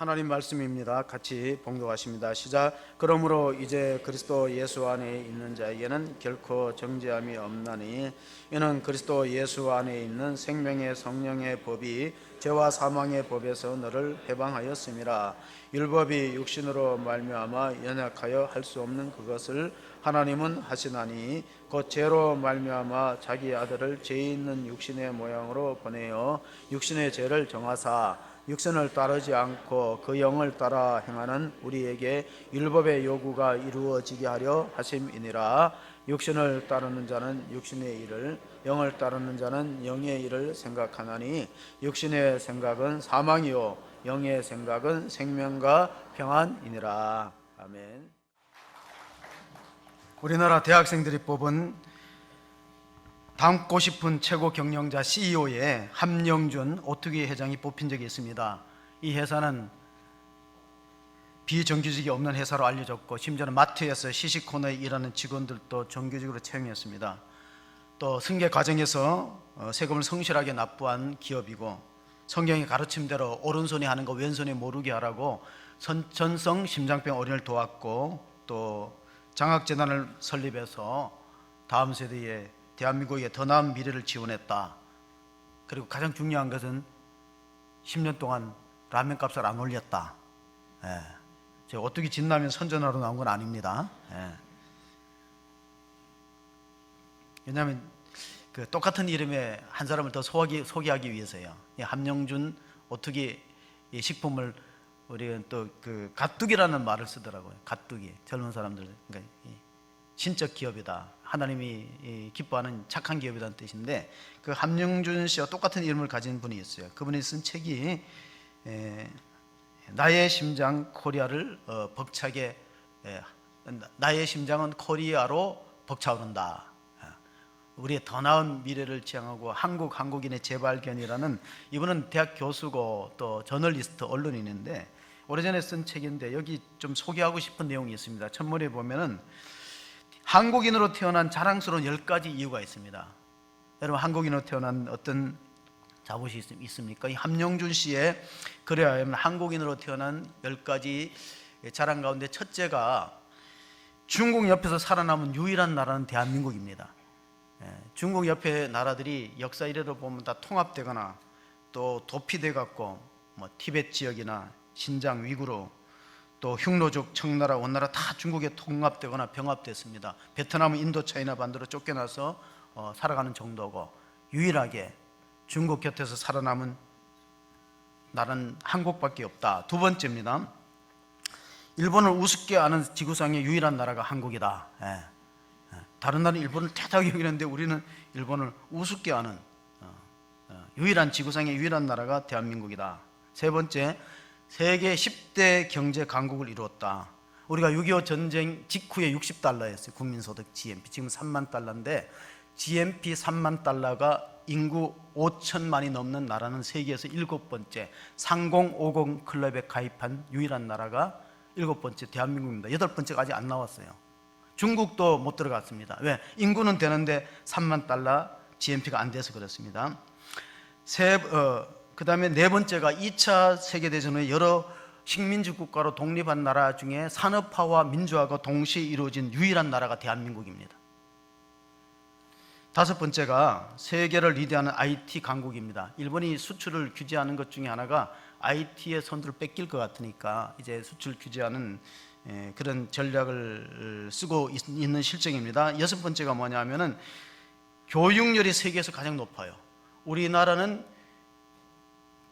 하나님 말씀입니다. 같이 봉독하십니다. 시작. 그러므로 이제 그리스도 예수 안에 있는 자에게는 결코 정죄함이 없나니 이는 그리스도 예수 안에 있는 생명의 성령의 법이 죄와 사망의 법에서 너를 해방하였음이라. 율법이 육신으로 말미암아 연약하여 할 수 없는 그것을 하나님은 하시나니 곧 죄로 말미암아 자기 아들을 죄 있는 육신의 모양으로 보내어 육신의 죄를 정하사 육신을 따르지 않고 그 영을 따라 행하는 우리에게 율법의 요구가 이루어지게 하려 하심이니라. 육신을 따르는 자는 육신의 일을, 영을 따르는 자는 영의 일을 생각하나니 육신의 생각은 사망이요 영의 생각은 생명과 평안이니라. 아멘. 우리나라 대학생들이 뽑은 닮고 싶은 최고 경영자 CEO의 함영준 오투기 회장이 뽑힌 적이 있습니다. 이 회사는 비정규직이 없는 회사로 알려졌고 심지어는 마트에서 시식 코너에 일하는 직원들도 정규직으로 채용했습니다. 또 승계 과정에서 세금을 성실하게 납부한 기업이고 성경의 가르침대로 오른손이 하는 거 왼손이 모르게 하라고 전성 심장병 어린이를 도왔고 또 장학재단을 설립해서 다음 세대에 대한민국에 더 나은 미래를 지원했다. 그리고 가장 중요한 것은 10년 동안 라면 값을 안 올렸다. 제가 오뚜기 진라면 선전하러 나온 건 아닙니다. 왜냐하면 그 똑같은 이름의 한 사람을 더 소개하기 위해서요. 이 함영준 오뚜기 식품을 우리는 또 그 가뚜기라는 말을 쓰더라고요. 가뚜기. 젊은 사람들. 그러니까 신적 기업이다. 하나님이 기뻐하는 착한 기업이라는 뜻인데 그 함영준 씨와 똑같은 이름을 가진 분이 있어요. 그분이 쓴 책이 나의 심장 코리아를 벅차게 나의 심장은 코리아로 벅차오른다. 우리의 더 나은 미래를 지향하고 한국인의 재발견이라는, 이분은 대학 교수고 또 저널리스트 언론인인데 오래전에 쓴 책인데 여기 좀 소개하고 싶은 내용이 있습니다. 첫문에 보면은 한국인으로 태어난 자랑스러운 10가지 이유가 있습니다. 여러분, 한국인으로 태어난 어떤 자부심이 있습니까? 이 함영준 씨의 글에 의하면 한국인으로 태어난 10가지 자랑 가운데 첫째가 중국 옆에서 살아남은 유일한 나라는 대한민국입니다. 중국 옆에 나라들이 역사 이래로 보면 다 통합되거나 또 도피돼 갖고 뭐 티베트 지역이나 신장 위구르 또 흉노족, 청나라, 원나라 다 중국에 통합되거나 병합됐습니다. 베트남은 인도차이나 반도로 쫓겨나서 살아가는 정도고 유일하게 중국 곁에서 살아남은 나라는 한국밖에 없다. 두 번째입니다. 일본을 우습게 아는 지구상의 유일한 나라가 한국이다. 다른 나라는 일본을 태다하게 여기는데 우리는 일본을 우습게 아는 유일한 지구상의 유일한 나라가 대한민국이다. 세 번째, 세계 10대 경제 강국을 이루었다. 우리가 6.25 전쟁 직후에 60달러였어요. 국민소득 GNP. 지금 3만 달러인데 GNP 3만 달러가 인구 5천만이 넘는 나라는 세계에서 7번째, 3050 클럽에 가입한 유일한 나라가 7번째 대한민국입니다. 8번째가 아직 안 나왔어요. 중국도 못 들어갔습니다. 왜? 인구는 되는데 3만 달러 GNP가 안 돼서 그렇습니다. 그 다음에 네 번째가 2차 세계대전 후에 여러 식민지 국가로 독립한 나라 중에 산업화와 민주화가 동시에 이루어진 유일한 나라가 대한민국입니다. 다섯 번째가 세계를 리드하는 IT 강국입니다. 일본이 수출을 규제하는 것 중에 하나가 IT의 선두를 뺏길 것 같으니까 이제 수출 규제하는 그런 전략을 쓰고 있는 실정입니다. 여섯 번째가 뭐냐면은 교육열이 세계에서 가장 높아요. 우리나라는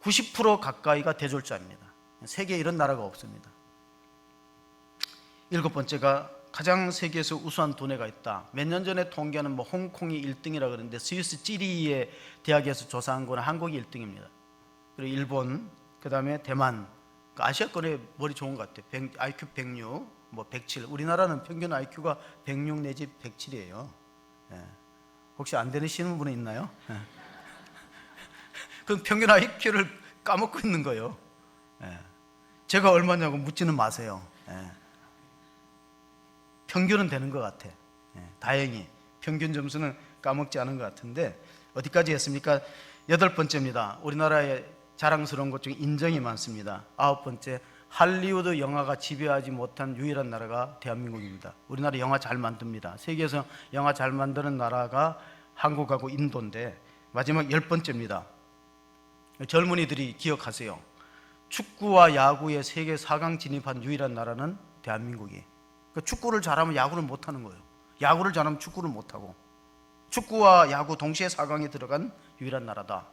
90% 가까이가 대졸자입니다. 세계에 이런 나라가 없습니다. 일곱 번째가 가장 세계에서 우수한 돈에가 있다. 몇 년 전에 통계는 뭐 홍콩이 1등이라 그러는데 스위스 찌리의 대학에서 조사한 거는 한국이 1등입니다. 그리고 일본, 그 다음에 대만, 아시아권에 머리 좋은 것 같아요. IQ 106, 뭐 107. 우리나라는 평균 IQ가 106 내지 107이에요. 혹시 안 되시는 분이 있나요? 그럼 평균 IQ를 까먹고 있는 거예요. 제가 얼마냐고 묻지는 마세요. 평균은 되는 것 같아. 다행히 평균 점수는 까먹지 않은 것 같은데 어디까지 했습니까? 8번째입니다. 우리나라의 자랑스러운 것 중에 인정이 많습니다. 9번째, 할리우드 영화가 지배하지 못한 유일한 나라가 대한민국입니다. 우리나라 영화 잘 만듭니다. 세계에서 영화 잘 만드는 나라가 한국하고 인도인데, 마지막 10번째입니다. 젊은이들이 기억하세요. 축구와 야구의 세계 4강 진입한 유일한 나라는 대한민국이에요. 그러니까 축구를 잘하면 야구를 못하는 거예요. 야구를 잘하면 축구를 못하고, 축구와 야구 동시에 4강에 들어간 유일한 나라다.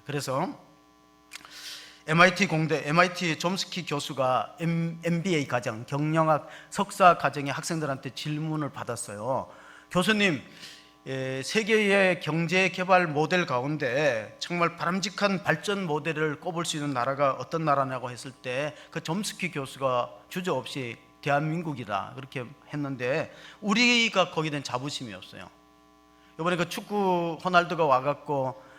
그래서 MIT 공대, MIT 점스키 교수가 MBA 과정, 경영학 석사 과정의 학생들한테 질문을 받았어요. 교수님, 세계의 경제 개발 모델 가운데 정말 바람직한 발전 모델을 꼽을 수 있는 나라가 어떤 나라냐고 했을 때 그 점스키 교수가 주저없이 대한민국이다 그렇게 했는데, 우리가 거기에 대한 자부심이 없어요. 이번에 그 축구 호날두가 와갖고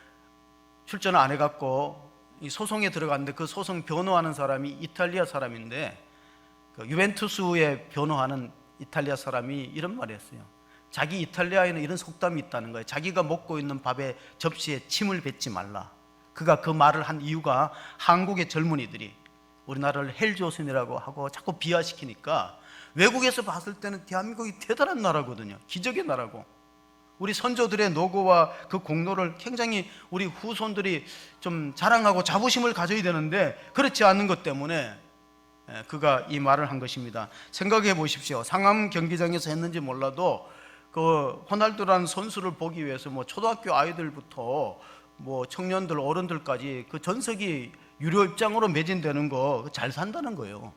출전을 안 해갖고 이 소송에 들어갔는데, 그 소송 변호하는 사람이 이탈리아 사람인데, 그 유벤투스에 변호하는 이탈리아 사람이 이런 말을 했어요. 자기 이탈리아에는 이런 속담이 있다는 거예요. 자기가 먹고 있는 밥에 접시에 침을 뱉지 말라. 그가 그 말을 한 이유가 한국의 젊은이들이 우리나라를 헬조선이라고 하고 자꾸 비하시키니까, 외국에서 봤을 때는 대한민국이 대단한 나라거든요. 기적의 나라고, 우리 선조들의 노고와 그 공로를 굉장히 우리 후손들이 좀 자랑하고 자부심을 가져야 되는데, 그렇지 않은 것 때문에 그가 이 말을 한 것입니다. 생각해 보십시오. 상암 경기장에서 했는지 몰라도 그 호날두라는 선수를 보기 위해서 뭐 초등학교 아이들부터 뭐 청년들, 어른들까지 그 전석이 유료 입장으로 매진되는 거 잘 산다는 거예요.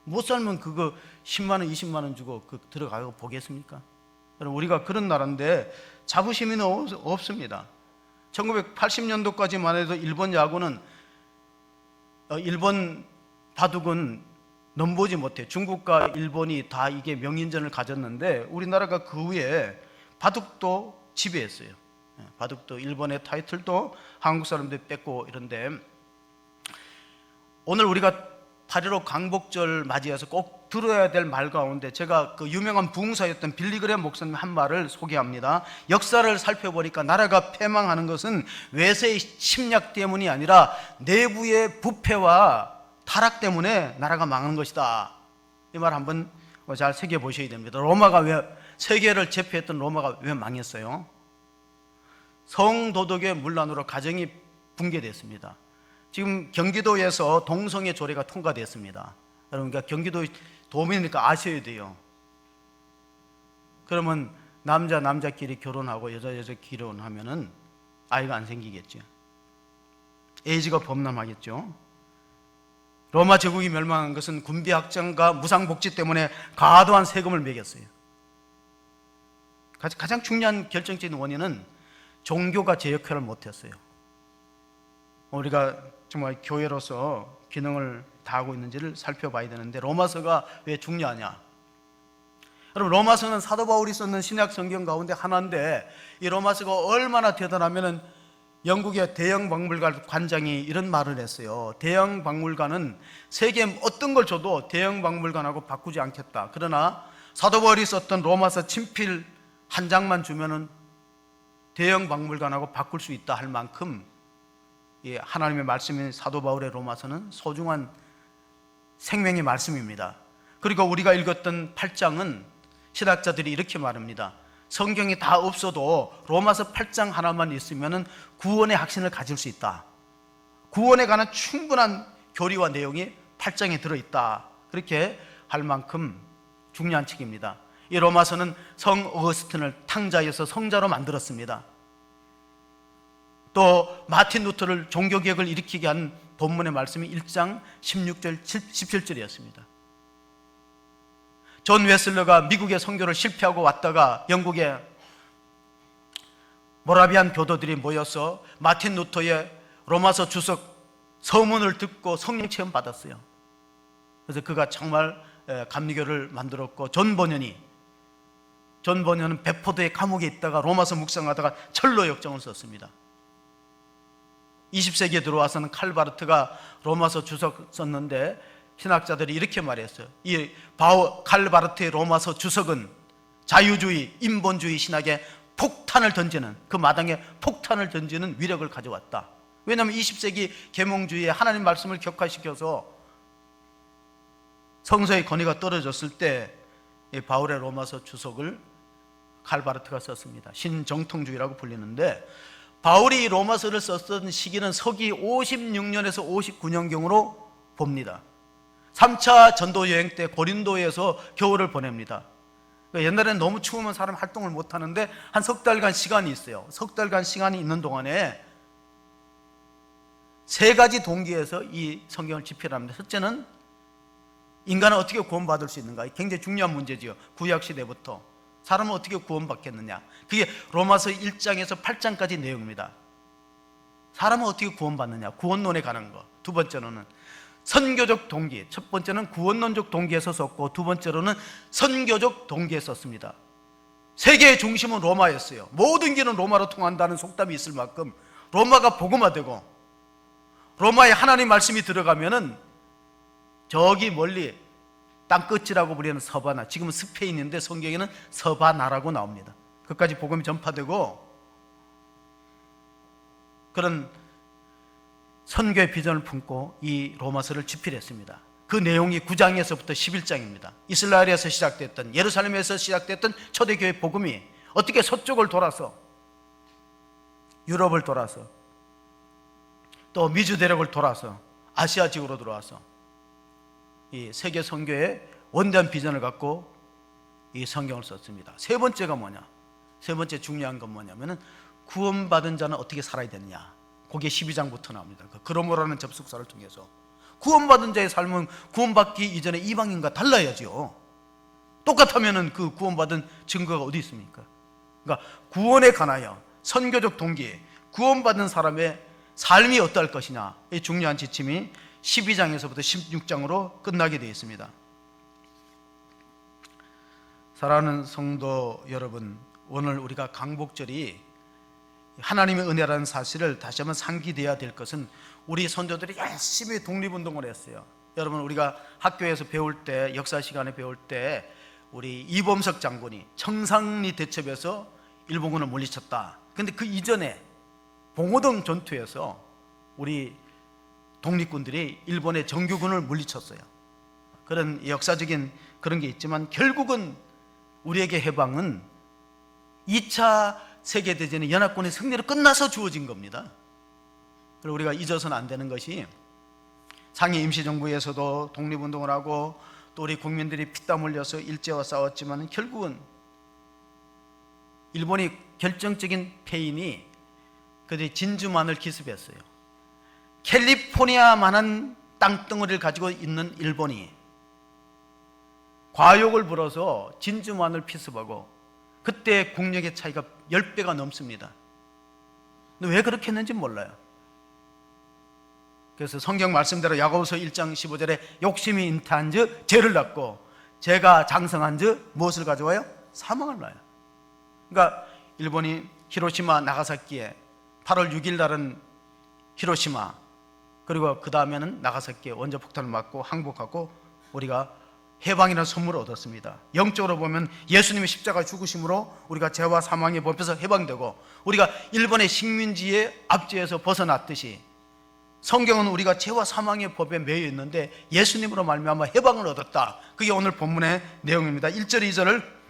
못 살면 그거 10만 원, 20만 원 주고 그 들어가고 보겠습니까? 우리가 그런 나라인데 자부심이 없습니다. 1980년도까지만 해도 일본 야구는, 일본 바둑은 넘보지 못해. 중국과 일본이 다 이게 명인전을 가졌는데, 우리나라가 그 후에 바둑도 지배했어요. 바둑도 일본의 타이틀도 한국 사람들이 뺏고 이런데, 오늘 우리가 8.15 광복절 맞이해서 꼭 들어야 될 말 가운데 제가 그 유명한 부흥사였던 빌리그램 목사님 한 말을 소개합니다. 역사를 살펴보니까 나라가 패망하는 것은 외세의 침략 때문이 아니라 내부의 부패와 타락 때문에 나라가 망한 것이다. 이 말 한번 잘 새겨보셔야 됩니다. 로마가 왜, 세계를 제패했던 로마가 왜 망했어요? 성도덕의 문란으로 가정이 붕괴됐습니다. 지금 경기도에서 동성애 조례가 통과됐습니다. 여러분, 그러니까 경기도 도민이니까 아셔야 돼요. 그러면 남자끼리 결혼하고 여자 결혼하면은 아이가 안 생기겠죠. 에이즈가 범람하겠죠. 로마 제국이 멸망한 것은 군비 확장과 무상복지 때문에 과도한 세금을 매겼어요. 가장 중요한 결정적인 원인은 종교가 제 역할을 못했어요. 우리가 정말 교회로서 기능을 다하고 있는지를 살펴봐야 되는데, 로마서가 왜 중요하냐? 여러분, 로마서는 사도 바울이 썼는 신약 성경 가운데 하나인데, 이 로마서가 얼마나 대단하면은 영국의 대형 박물관 관장이 이런 말을 했어요. 대형 박물관은 세계 어떤 걸 줘도 대형 박물관하고 바꾸지 않겠다. 그러나 사도 바울이 썼던 로마서 친필 한 장만 주면은 대형 박물관하고 바꿀 수 있다 할 만큼 하나님의 말씀인 사도 바울의 로마서는 소중한 생명의 말씀입니다. 그리고 우리가 읽었던 8장은 신학자들이 이렇게 말합니다. 성경이 다 없어도 로마서 8장 하나만 있으면 구원의 확신을 가질 수 있다. 구원에 관한 충분한 교리와 내용이 8장에 들어있다. 그렇게 할 만큼 중요한 책입니다. 이 로마서는 성 어거스틴을 탕자에서 성자로 만들었습니다. 또 마틴 루터를 종교개혁을 일으키게 한 본문의 말씀이 1장 16절 17절이었습니다. 존 웨슬러가 미국의 선교를 실패하고 왔다가 영국의 모라비안 교도들이 모여서 마틴 루터의 로마서 주석 서문을 듣고 성령 체험 받았어요. 그래서 그가 정말 감리교를 만들었고, 존 버년은 베포드의 감옥에 있다가 로마서 묵상하다가 철로 역정을 썼습니다. 20세기에 들어와서는 칼바르트가 로마서 주석 썼는데, 신학자들이 이렇게 말했어요. 이 칼바르트의 로마서 주석은 자유주의, 인본주의 신학에 폭탄을 던지는, 그 마당에 폭탄을 던지는 위력을 가져왔다. 왜냐하면 20세기 계몽주의에 하나님 말씀을 격화시켜서 성서의 권위가 떨어졌을 때 바울의 로마서 주석을 칼바르트가 썼습니다. 신정통주의라고 불리는데, 바울이 로마서를 썼던 시기는 서기 56년에서 59년경으로 봅니다. 3차 전도 여행 때 고린도에서 겨울을 보냅니다. 옛날에는 너무 추우면 사람 활동을 못 하는데 한 석 달간 시간이 있어요. 석 달간 시간이 있는 동안에 세 가지 동기에서 이 성경을 집필합니다. 첫째는 인간은 어떻게 구원받을 수 있는가? 굉장히 중요한 문제지요. 구약 시대부터 사람은 어떻게 구원받겠느냐? 그게 로마서 1장에서 8장까지 내용입니다. 사람은 어떻게 구원받느냐? 구원론에 관한 거. 두 번째로는 선교적 동기. 첫 번째는 구원론적 동기에서 썼고, 두 번째로는 선교적 동기에 썼습니다. 세계의 중심은 로마였어요. 모든 길은 로마로 통한다는 속담이 있을 만큼 로마가 복음화되고, 로마에 하나님 말씀이 들어가면은 저기 멀리 땅끝이라고 부르는 서바나, 지금은 스페인인데 성경에는 서바나라고 나옵니다. 그까지 복음이 전파되고, 그런 선교의 비전을 품고 이 로마서를 집필했습니다. 그 내용이 9장에서부터 11장입니다. 이스라엘에서 시작됐던, 예루살렘에서 시작됐던 초대교회 복음이 어떻게 서쪽을 돌아서 유럽을 돌아서 또 미주 대륙을 돌아서 아시아 지구로 들어와서 이 세계 선교의 원대한 비전을 갖고 이 성경을 썼습니다. 세 번째가 뭐냐? 세 번째 중요한 건 뭐냐면은 구원받은 자는 어떻게 살아야 되느냐? 그게 12장부터 나옵니다. 그러므로라는 접속사를 통해서 구원받은 자의 삶은 구원받기 이전에 이방인과 달라야지요. 똑같으면은 그 구원받은 증거가 어디 있습니까? 그러니까 구원에 관하여 선교적 동기, 구원받은 사람의 삶이 어떠할 것이냐, 이 중요한 지침이 12장에서부터 16장으로 끝나게 되어 있습니다. 사랑하는 성도 여러분, 오늘 우리가 강복절이 하나님의 은혜라는 사실을 다시 한번 상기되어야 될 것은, 우리 선조들이 열심히 독립운동을 했어요. 여러분, 우리가 학교에서 배울 때, 역사 시간에 배울 때 우리 이범석 장군이 청산리 대첩에서 일본군을 물리쳤다. 그런데 그 이전에 봉오동 전투에서 우리 독립군들이 일본의 정규군을 물리쳤어요. 그런 역사적인 그런 게 있지만, 결국은 우리에게 해방은 2차 세계대전의 연합군의 승리로 끝나서 주어진 겁니다. 그리고 우리가 잊어서는 안 되는 것이, 상해 임시정부에서도 독립운동을 하고 또 우리 국민들이 피땀 흘려서 일제와 싸웠지만, 결국은 일본이 결정적인 패인이 그들이 진주만을 기습했어요. 캘리포니아만한 땅덩어리를 가지고 있는 일본이 과욕을 불어서 진주만을 피습하고, 그때 국력의 차이가 10배가 넘습니다. 근데 왜 그렇게 했는지 몰라요. 그래서 성경 말씀대로 야고보서 1장 15절에 욕심이 잉태한즉 죄를 낳고, 죄가 장성한즉 무엇을 가져와요? 사망을 낳아요. 그러니까 일본이 히로시마 나가사키에 8월 6일 날은 히로시마, 그리고 그 다음에는 나가사키에 원자폭탄을 맞고 항복하고 우리가 해방이라는 선물을 얻었습니다. 영적으로 보면 예수님의 십자가 죽으심으로 우리가 죄와 사망의 법에서 해방되고, 우리가 일본의 식민지의 압제에서 벗어났듯이 성경은 우리가 죄와 사망의 법에 매여 있는데 예수님으로 말미암아 해방을 얻었다. 그게 오늘 본문의 내용입니다. 1절 2절을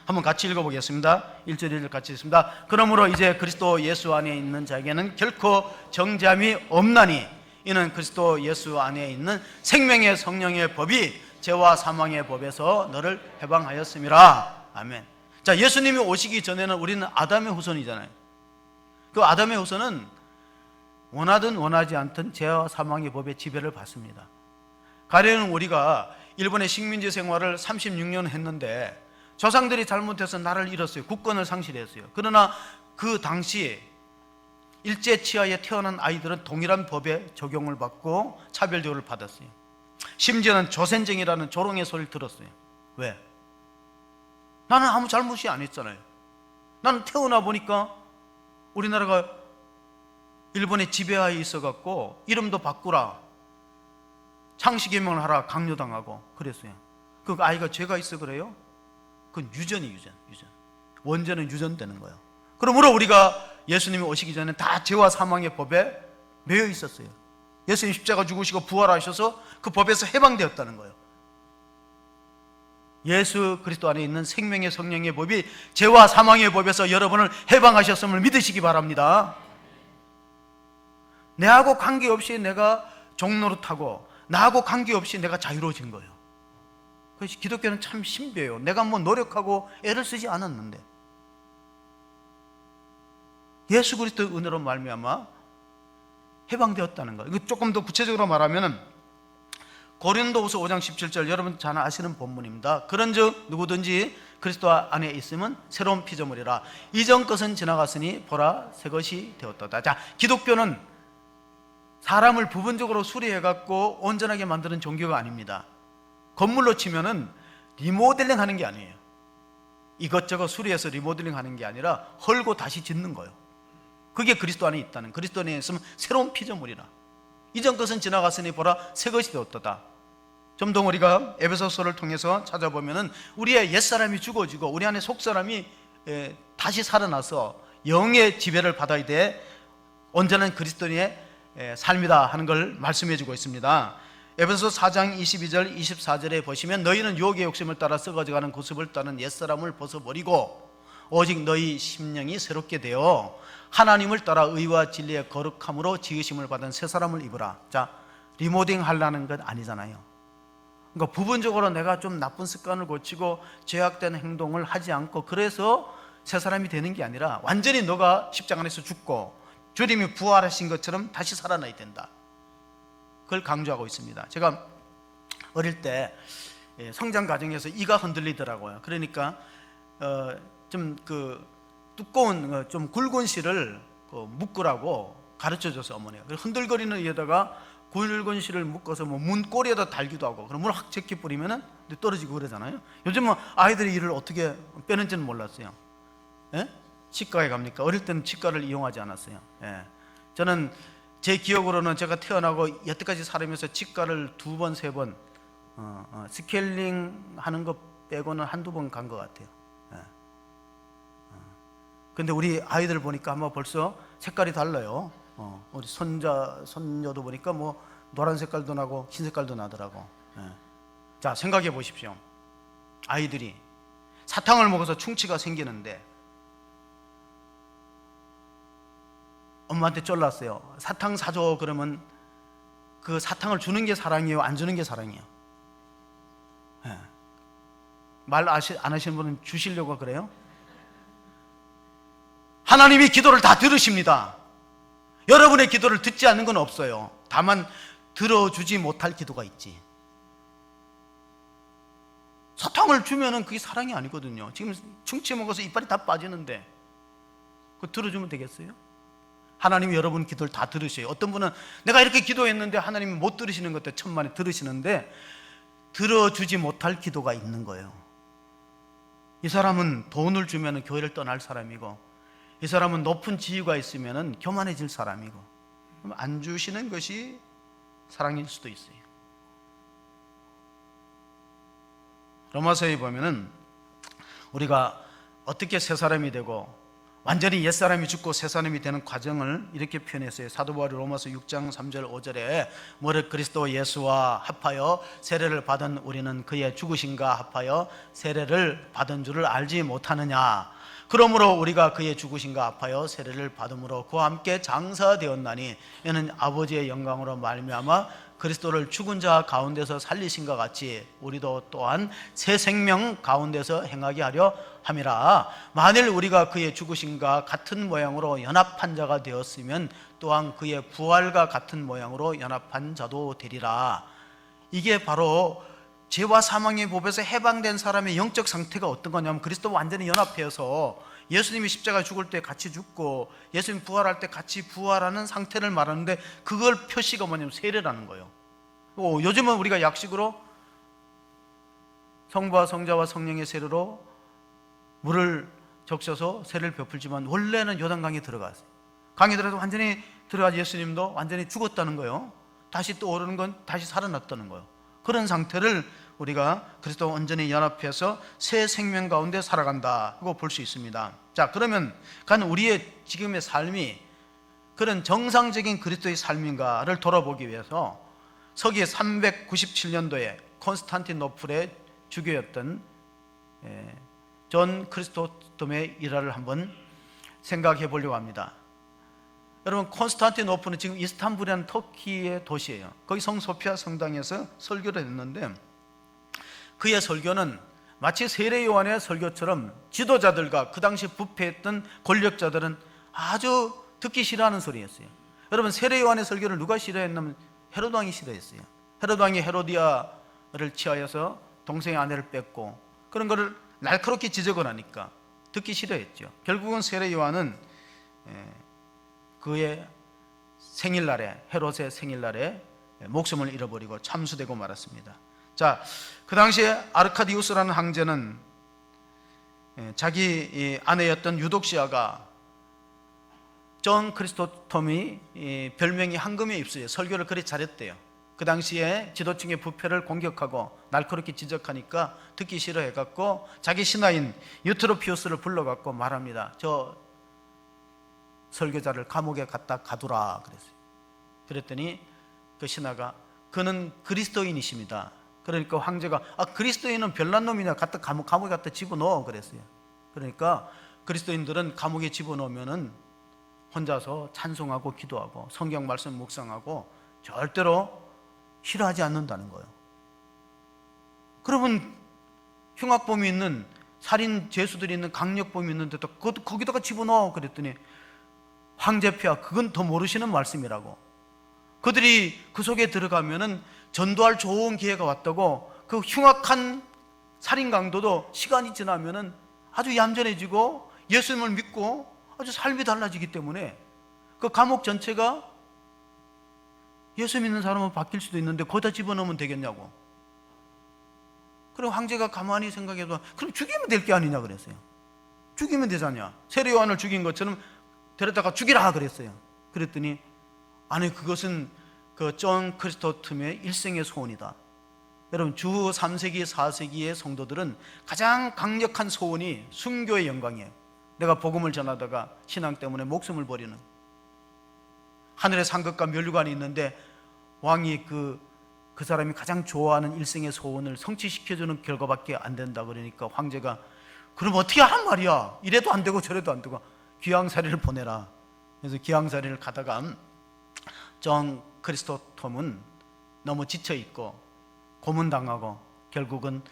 한번 같이 읽어보겠습니다. 1절 2절 같이 읽습니다. 그러므로 이제 그리스도 예수 안에 있는 자에게는 결코 정죄함이 없나니, 이는 그리스도 예수 안에 있는 생명의 성령의 법이 죄와 사망의 법에서 너를 해방하였음이라. 아멘. 자, 예수님이 오시기 전에는 우리는 아담의 후손이잖아요. 그 아담의 후손은 원하든 원하지 않든 죄와 사망의 법의 지배를 받습니다. 가령 우리가 일본의 식민지 생활을 36년 했는데 조상들이 잘못해서 나라를 잃었어요. 국권을 상실했어요. 그러나 그 당시 일제 치하에 태어난 아이들은 동일한 법의 적용을 받고 차별 대우를 받았어요. 심지어는 조센쟁이라는 조롱의 소리를 들었어요. 왜? 나는 아무 잘못이 안 했잖아요. 나는 태어나 보니까 우리나라가 일본의 지배하에 있어갖고 이름도 바꾸라, 창씨개명을 하라 강요당하고 그랬어요. 그 아이가 죄가 있어 그래요? 그건 유전이 유전. 원죄는 유전되는 거예요. 그러므로 우리가 예수님이 오시기 전에 다 죄와 사망의 법에 매여 있었어요. 예수님 십자가 죽으시고 부활하셔서 그 법에서 해방되었다는 거예요. 예수 그리스도 안에 있는 생명의 성령의 법이 죄와 사망의 법에서 여러분을 해방하셨음을 믿으시기 바랍니다. 내하고 관계없이 내가 종노릇하고 나하고 관계없이 내가 자유로워진 거예요. 그래서 기독교는 참 신비해요. 내가 뭐 노력하고 애를 쓰지 않았는데 예수 그리스도의 은혜로 말미암아 해방되었다는 거예요. 이거 조금 더 구체적으로 말하면 고린도후서 5장 17절, 여러분 잘 아시는 본문입니다. 그런즉 누구든지 그리스도 안에 있으면 새로운 피조물이라. 이전 것은 지나갔으니 보라 새 것이 되었도다. 자, 기독교는 사람을 부분적으로 수리해갖고 온전하게 만드는 종교가 아닙니다. 건물로 치면은 리모델링 하는 게 아니에요. 이것저것 수리해서 리모델링 하는 게 아니라 헐고 다시 짓는 거예요. 그게 그리스도 안에 있다는, 그리스도 안에 있으면 새로운 피조물이라. 이전 것은 지나갔으니 보라 새 것이 되었도다. 좀 더 우리가 에베소서를 통해서 찾아보면은 우리의 옛사람이 죽어지고 우리 안에 속사람이 다시 살아나서 영의 지배를 받아야 돼 온전한 그리스도인의 삶이다 하는 걸 말씀해 주고 있습니다. 에베소 4장 22절 24절에 보시면 너희는 유혹의 욕심을 따라 썩어져가는 구습을 따는 옛사람을 벗어버리고 오직 너희 심령이 새롭게 되어 하나님을 따라 의와 진리의 거룩함으로 지으심을 받은 새 사람을 입으라. 자, 리모델링 하려는 건 아니잖아요. 그러니까 부분적으로 내가 좀 나쁜 습관을 고치고 죄악된 행동을 하지 않고 그래서 새 사람이 되는 게 아니라 완전히 너가 십자가 안에서 죽고 주님이 부활하신 것처럼 다시 살아나야 된다. 그걸 강조하고 있습니다. 제가 어릴 때 성장 과정에서 이가 흔들리더라고요. 그러니까 좀 두꺼운 좀 굵은 실을 묶으라고 가르쳐줘서 어머니가 흔들거리는 이에다가 굵은 실을 묶어서 뭐 문고리에다 달기도 하고 그럼 물 확 제끼 뿌리면은 떨어지고 그러잖아요. 요즘은 아이들이 이를 어떻게 빼는지는 몰랐어요. 예? 치과에 갑니까? 어릴 때는 치과를 이용하지 않았어요. 예. 저는 제 기억으로는 제가 태어나고 여태까지 살면서 치과를 2번, 3번 스케일링 하는 것 빼고는 한두 번 간 것 같아요. 예. 근데 우리 아이들 보니까 아마 벌써 색깔이 달라요. 우리 손녀도 보니까 뭐 노란 색깔도 나고 흰 색깔도 나더라고. 예. 자, 생각해 보십시오. 아이들이 사탕을 먹어서 충치가 생기는데 엄마한테 쫄랐어요. 사탕 사줘. 그러면 그 사탕을 주는 게 사랑이에요? 안 주는 게 사랑이에요? 예. 말 안 하시는 분은 주시려고 그래요? 하나님이 기도를 다 들으십니다. 여러분의 기도를 듣지 않는 건 없어요. 다만 들어주지 못할 기도가 있지. 사탕을 주면은 그게 사랑이 아니거든요. 지금 충치 먹어서 이빨이 다 빠지는데 그거 들어주면 되겠어요? 하나님이 여러분 기도를 다 들으셔요. 어떤 분은 내가 이렇게 기도했는데 하나님이 못 들으시는 것도 천만에 들으시는데 들어주지 못할 기도가 있는 거예요. 이 사람은 돈을 주면 교회를 떠날 사람이고 이 사람은 높은 지위가 있으면 교만해질 사람이고 안 주시는 것이 사랑일 수도 있어요. 로마서에 보면은 우리가 어떻게 새 사람이 되고 완전히 옛 사람이 죽고 새 사람이 되는 과정을 이렇게 표현했어요. 사도 바울이 로마서 6장 3절 5절에 무릇 그리스도 예수와 합하여 세례를 받은 우리는 그의 죽으심과 합하여 세례를 받은 줄을 알지 못하느냐. 그러므로 우리가 그의 죽으심과 합하여 세례를 받음으로 그와 함께 장사되었나니 이는 아버지의 영광으로 말미암아 그리스도를 죽은 자 가운데서 살리신과 같이 우리도 또한 새 생명 가운데서 행하게 하려 함이라. 만일 우리가 그의 죽으심과 같은 모양으로 연합한 자가 되었으면 또한 그의 부활과 같은 모양으로 연합한 자도 되리라. 이게 바로 죄와 사망의 법에서 해방된 사람의 영적 상태가 어떤 거냐면 그리스도와 완전히 연합해서 예수님이 십자가 죽을 때 같이 죽고 예수님 부활할 때 같이 부활하는 상태를 말하는데 그걸 표시가 뭐냐면 세례라는 거예요. 요즘은 우리가 약식으로 성부와 성자와 성령의 세례로 물을 적셔서 세례를 베풀지만 원래는 요단강에 들어갔어요. 강에 들어가서 완전히 들어가 예수님도 완전히 죽었다는 거예요. 다시 또 오르는 건 다시 살아났다는 거예요. 그런 상태를 우리가 그리스도와 온전히 연합해서 새 생명 가운데 살아간다고 볼 수 있습니다. 자, 그러면 우리의 지금의 삶이 그런 정상적인 그리스도의 삶인가를 돌아보기 위해서 서기 397년도에 콘스탄티노플의 주교였던 존 크리스토톰의 일화를 한번 생각해 보려고 합니다. 여러분, 콘스탄티노플은 지금 이스탄불이라는 터키의 도시예요. 거기 성소피아 성당에서 설교를 했는데 그의 설교는 마치 세례 요한의 설교처럼 지도자들과 그 당시 부패했던 권력자들은 아주 듣기 싫어하는 소리였어요. 여러분, 세례 요한의 설교를 누가 싫어했냐면 헤롯 왕이 싫어했어요. 헤롯 왕이 헤로디아를 취하여서 동생의 아내를 뺏고 그런 거를 날카롭게 지적을 하니까 듣기 싫어했죠. 결국은 세례 요한은 그의 생일날에, 헤롯의 생일날에 목숨을 잃어버리고 참수되고 말았습니다. 자, 그 당시에 아르카디우스라는 황제는 자기 아내였던 유독시아가 존 크리스토톰이 별명이 황금의 입술이에요. 설교를 그리 잘했대요. 그 당시에 지도층의 부패를 공격하고 날카롭게 지적하니까 듣기 싫어해갖고 자기 신하인 유트로피우스를 불러갖고 말합니다. 저 설교자를 감옥에 갖다 가두라 그랬어요. 그랬더니 그 신하가 그는 그리스도인이십니다. 그러니까 황제가 그리스도인은 별난 놈이냐, 갖다 감옥에 갖다 집어넣어 그랬어요. 그러니까 그리스도인들은 감옥에 집어넣으면은 혼자서 찬송하고 기도하고 성경 말씀 묵상하고 절대로 싫어하지 않는다는 거예요. 그러면 흉악범이 있는, 살인 죄수들이 있는, 강력범이 있는데도 거기다가 집어넣어 그랬더니 황제폐하, 그건 더 모르시는 말씀이라고. 그들이 그 속에 들어가면은 전도할 좋은 기회가 왔다고. 그 흉악한 살인 강도도 시간이 지나면은 아주 얌전해지고 예수님을 믿고 아주 삶이 달라지기 때문에 그 감옥 전체가 예수 믿는 사람은 바뀔 수도 있는데 거기다 집어넣으면 되겠냐고. 그럼 황제가 가만히 생각해도 그럼 죽이면 될 게 아니냐 그랬어요. 죽이면 되잖냐. 세례 요한을 죽인 것처럼 데려다가 죽이라 그랬어요. 그랬더니 아니, 그것은 그 존 크리스토톰의 일생의 소원이다. 여러분, 주 3세기 4세기의 성도들은 가장 강력한 소원이 순교의 영광이에요. 내가 복음을 전하다가 신앙 때문에 목숨을 버리는, 하늘에 상급과 멸류관이 있는데 왕이 그 사람이 가장 좋아하는 일생의 소원을 성취시켜주는 결과밖에 안 된다 그러니까 황제가 그럼 어떻게 하란 말이야. 이래도 안 되고 저래도 안 되고 귀양살이를 보내라. 그래서 귀양살이를 가다가 존 크리스토톰은 너무 지쳐있고 고문당하고 결국은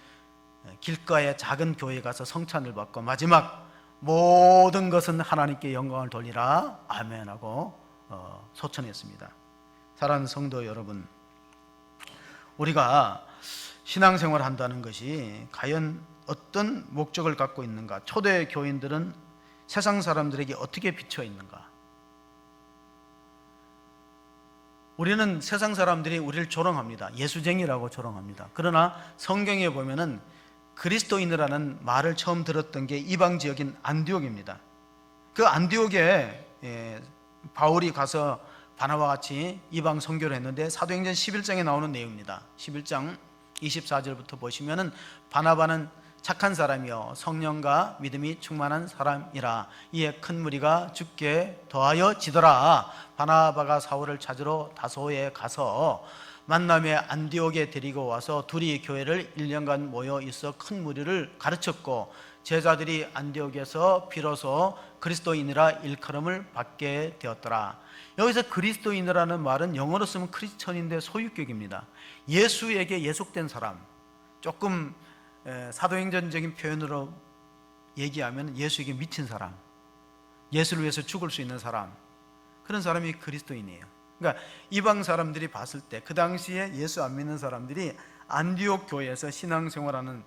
길가의 작은 교회에 가서 성찬을 받고 마지막 모든 것은 하나님께 영광을 돌리라 아멘 하고 소천했습니다. 사랑하는 성도 여러분, 우리가 신앙생활을 한다는 것이 과연 어떤 목적을 갖고 있는가? 초대 교인들은 세상 사람들에게 어떻게 비춰 있는가? 우리는 세상 사람들이 우리를 조롱합니다. 예수쟁이라고 조롱합니다. 그러나 성경에 보면은 그리스도인이라는 말을 처음 들었던 게 이방 지역인 안디옥입니다. 그 안디옥에 바울이 가서 바나바와 같이 이방 선교를 했는데 사도행전 11장에 나오는 내용입니다. 11장 24절부터 보시면은 바나바는 착한 사람이요 성령과 믿음이 충만한 사람이라 이에 큰 무리가 죽게 더하여 지더라. 바나바가 사울을 찾으러 다소에 가서 만남에 안디옥에 데리고 와서 둘이 교회를 1년간 모여 있어 큰 무리를 가르쳤고 제자들이 안디옥에서 비로소 그리스도인이라 일컬음을 받게 되었더라. 여기서 그리스도인이라는 말은 영어로 쓰면 크리스천인데 소유격입니다. 예수에게 예속된 사람, 조금 사도행전적인 표현으로 얘기하면 예수에게 미친 사람, 예수를 위해서 죽을 수 있는 사람, 그런 사람이 그리스도인이에요. 그러니까 이방 사람들이 봤을 때 그 당시에 예수 안 믿는 사람들이 안디옥 교회에서 신앙생활하는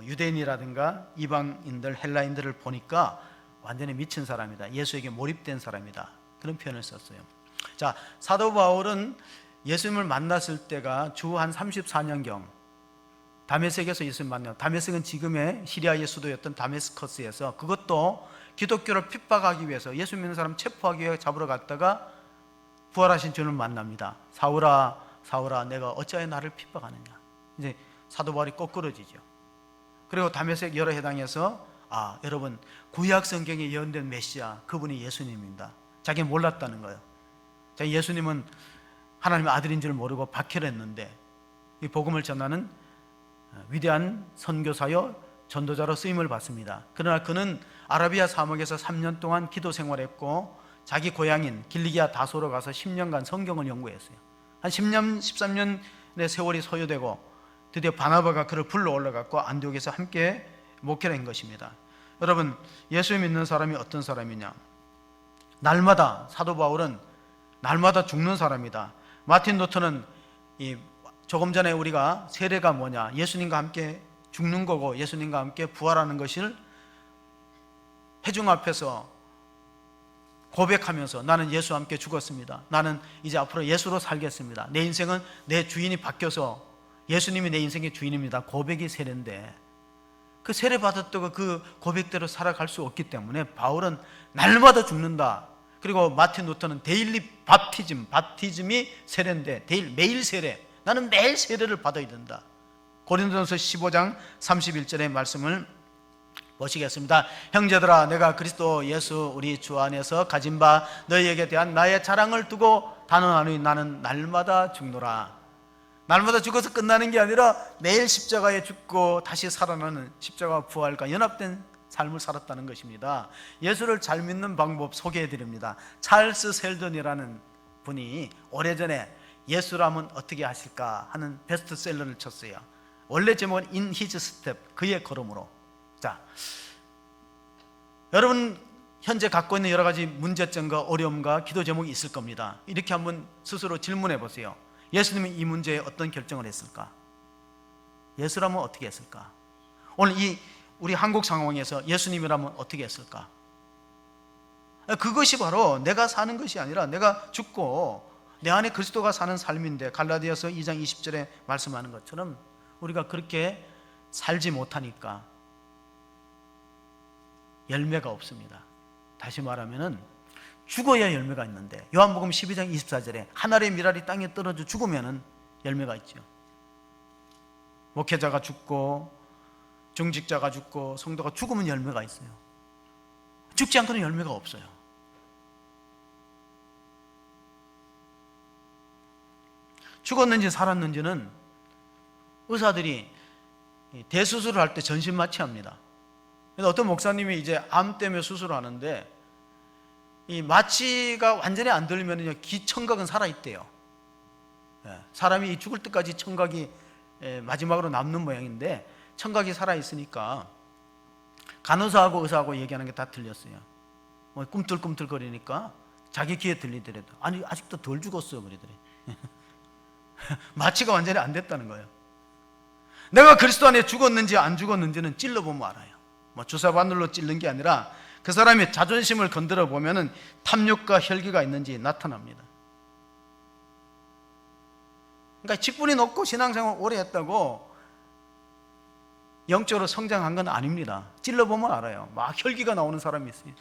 유대인이라든가 이방인들, 헬라인들을 보니까 완전히 미친 사람이다, 예수에게 몰입된 사람이다, 그런 표현을 썼어요. 자, 사도 바울은 예수님을 만났을 때가 주 한 34년경 다메섹에서 예수님 만나요. 다메섹은 지금의 시리아의 수도였던 다메스커스에서, 그것도 기독교를 핍박하기 위해서 예수 믿는 사람 체포하기 위해 잡으러 갔다가 부활하신 주님을 만납니다. 사울아 사울아 내가 어찌하여 나를 핍박하느냐. 이제 사도 바울이 거꾸러지죠. 그리고 다메섹 여러 회당에서 여러분 구약 성경에 예언된 메시아 그분이 예수님입니다. 자기는 몰랐다는 거예요. 자기 예수님은 하나님의 아들인 줄 모르고 박해했는데 이 복음을 전하는 위대한 선교사요 전도자로 쓰임을 받습니다. 그러나 그는 아라비아 사막에서 3년 동안 기도 생활했고 자기 고향인 길리기아 다소로 가서 10년간 성경을 연구했어요. 한 10년, 13년의 세월이 소요되고 드디어 바나바가 그를 불러 올라갔고 안디옥에서 함께 목회를 한 것입니다. 여러분, 예수 믿는 사람이 어떤 사람이냐? 날마다, 사도 바울은 날마다 죽는 사람이다. 마틴 루터는 조금 전에 우리가 세례가 뭐냐? 예수님과 함께 죽는 거고 예수님과 함께 부활하는 것을 회중 앞에서 고백하면서 나는 예수와 함께 죽었습니다. 나는 이제 앞으로 예수로 살겠습니다. 내 인생은 내 주인이 바뀌어서 예수님이 내 인생의 주인입니다. 고백이 세례인데 그 세례 받았다고 그 고백대로 살아갈 수 없기 때문에 바울은 날마다 죽는다. 그리고 마틴 루터는 데일리 바티즘이 세례인데 매일 세례. 나는 매일 세례를 받아야 된다. 고린도전서 15장 31절의 말씀을 보시겠습니다. 형제들아, 내가 그리스도 예수 우리 주 안에서 가진 바 너희에게 대한 나의 자랑을 두고 단언하노니 나는 날마다 죽노라. 날마다 죽어서 끝나는 게 아니라 매일 십자가에 죽고 다시 살아나는 십자가 부활과 연합된 삶을 살았다는 것입니다. 예수를 잘 믿는 방법 소개해 드립니다. 찰스 셀던이라는 분이 오래전에 예수라면 어떻게 하실까 하는 베스트셀러를 쳤어요. 원래 제목은 In His Step, 그의 걸음으로. 자, 여러분 현재 갖고 있는 여러 가지 문제점과 어려움과 기도 제목이 있을 겁니다. 이렇게 한번 스스로 질문해 보세요. 예수님은 이 문제에 어떤 결정을 했을까? 예수라면 어떻게 했을까? 오늘 우리 한국 상황에서 예수님이라면 어떻게 했을까? 그것이 바로 내가 사는 것이 아니라 내가 죽고 내 안에 그리스도가 사는 삶인데, 갈라디아서 2장 20절에 말씀하는 것처럼 우리가 그렇게 살지 못하니까 열매가 없습니다. 다시 말하면은 죽어야 열매가 있는데, 요한복음 12장 24절에 한 알의 밀알이 땅에 떨어져 죽으면은 열매가 있죠. 목회자가 죽고 중직자가 죽고 성도가 죽으면 열매가 있어요. 죽지 않고는 열매가 없어요. 죽었는지 살았는지는 의사들이 대수술을 할 때 전신 마취합니다. 어떤 목사님이 이제 암 때문에 수술하는데 이 마취가 완전히 안 들리면 기청각은 살아있대요. 사람이 죽을 때까지 청각이 마지막으로 남는 모양인데, 청각이 살아있으니까 간호사하고 의사하고 얘기하는 게 다 들렸어요. 꿈틀꿈틀거리니까 자기 귀에 들리더라도 아니 아직도 덜 죽었어 그러더래. 마취가 완전히 안 됐다는 거예요. 내가 그리스도 안에 죽었는지 안 죽었는지는 찔러보면 알아요. 주사 바늘로 찔른 게 아니라 그 사람의 자존심을 건드려 보면은 탐욕과 혈기가 있는지 나타납니다. 그러니까 직분이 높고 신앙생활 오래 했다고 영적으로 성장한 건 아닙니다. 찔러보면 알아요. 막 혈기가 나오는 사람이 있어요.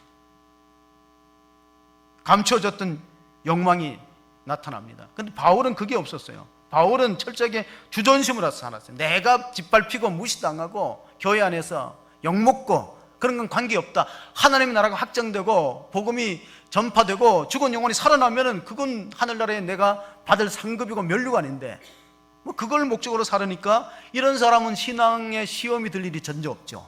감춰졌던 욕망이 나타납니다. 근데 바울은 그게 없었어요. 바울은 철저하게 주존심으로 살았어요. 내가 짓밟히고 무시당하고 교회 안에서 욕먹고 그런 건 관계없다. 하나님의 나라가 확정되고 복음이 전파되고 죽은 영혼이 살아나면은 그건 하늘나라에 내가 받을 상급이고 면류관인데 그걸 목적으로 살으니까 이런 사람은 신앙의 시험이 들 일이 전혀 없죠.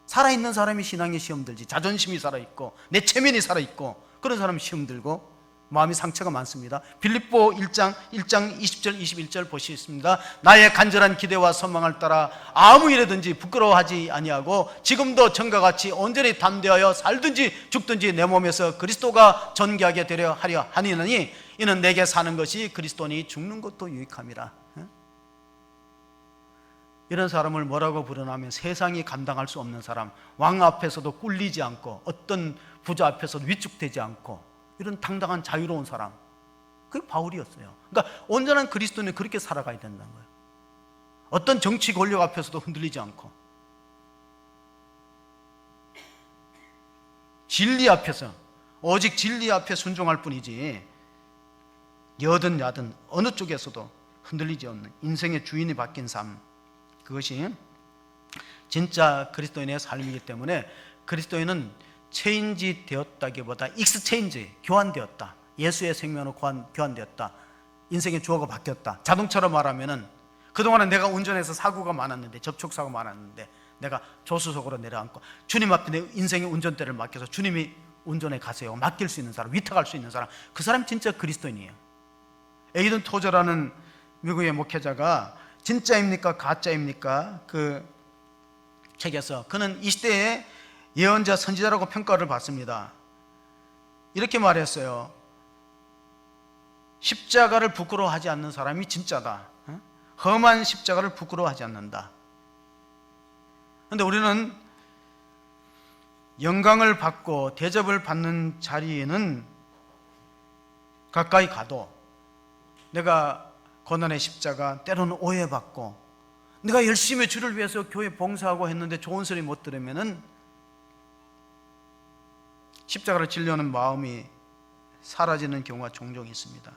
살아있는 사람이 신앙의 시험 들지. 자존심이 살아있고 내 체면이 살아있고 그런 사람이 시험 들고 마음이 상처가 많습니다. 빌립보 1장 20절 21절 보시겠습니다. 나의 간절한 기대와 소망을 따라 아무 일에든지 부끄러워하지 아니하고 지금도 전과 같이 온전히 담대하여 살든지 죽든지 내 몸에서 그리스도가 존귀하게 되려 하려 하니니 이는 내게 사는 것이 그리스도니 죽는 것도 유익함이라. 이런 사람을 뭐라고 부르냐면 세상이 감당할 수 없는 사람, 왕 앞에서도 꿀리지 않고 어떤 부자 앞에서도 위축되지 않고 이런 당당한 자유로운 사람, 그게 바울이었어요. 그러니까 온전한 그리스도인은 그렇게 살아가야 된다는 거예요. 어떤 정치 권력 앞에서도 흔들리지 않고 진리 앞에서 오직 진리 앞에 순종할 뿐이지 여든 야든 어느 쪽에서도 흔들리지 않는 인생의 주인이 바뀐 삶, 그것이 진짜 그리스도인의 삶이기 때문에 그리스도인은 체인지 되었다기보다 익스체인지, 교환되었다. 예수의 생명으로 교환되었다. 인생의 주어가 바뀌었다. 자동차로 말하면은 그동안은 내가 운전해서 사고가 많았는데, 접촉사고 많았는데 내가 조수석으로 내려앉고 주님 앞에 내 인생의 운전대를 맡겨서 주님이 운전해 가세요. 맡길 수 있는 사람, 위탁할 수 있는 사람, 그 사람이 진짜 그리스도인이에요. 에이든 토저라는 미국의 목회자가 진짜입니까 가짜입니까 그 책에서 그는 이 시대의 예언자 선지자라고 평가를 받습니다. 이렇게 말했어요. 십자가를 부끄러워하지 않는 사람이 진짜다. 험한 십자가를 부끄러워하지 않는다. 그런데 우리는 영광을 받고 대접을 받는 자리에는 가까이 가도 내가 고난의 십자가, 때로는 오해받고 내가 열심히 주를 위해서 교회 봉사하고 했는데 좋은 소리 못 들으면은 십자가를 지려는 마음이 사라지는 경우가 종종 있습니다.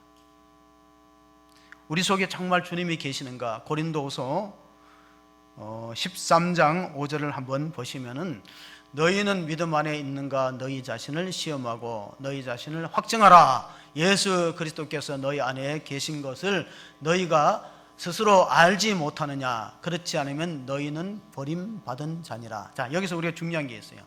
우리 속에 정말 주님이 계시는가? 고린도후서 13장 5절을 한번 보시면은 너희는 믿음 안에 있는가? 너희 자신을 시험하고 너희 자신을 확증하라. 예수 그리스도께서 너희 안에 계신 것을 너희가 스스로 알지 못하느냐? 그렇지 않으면 너희는 버림받은 자니라. 자, 여기서 우리가 중요한 게 있어요.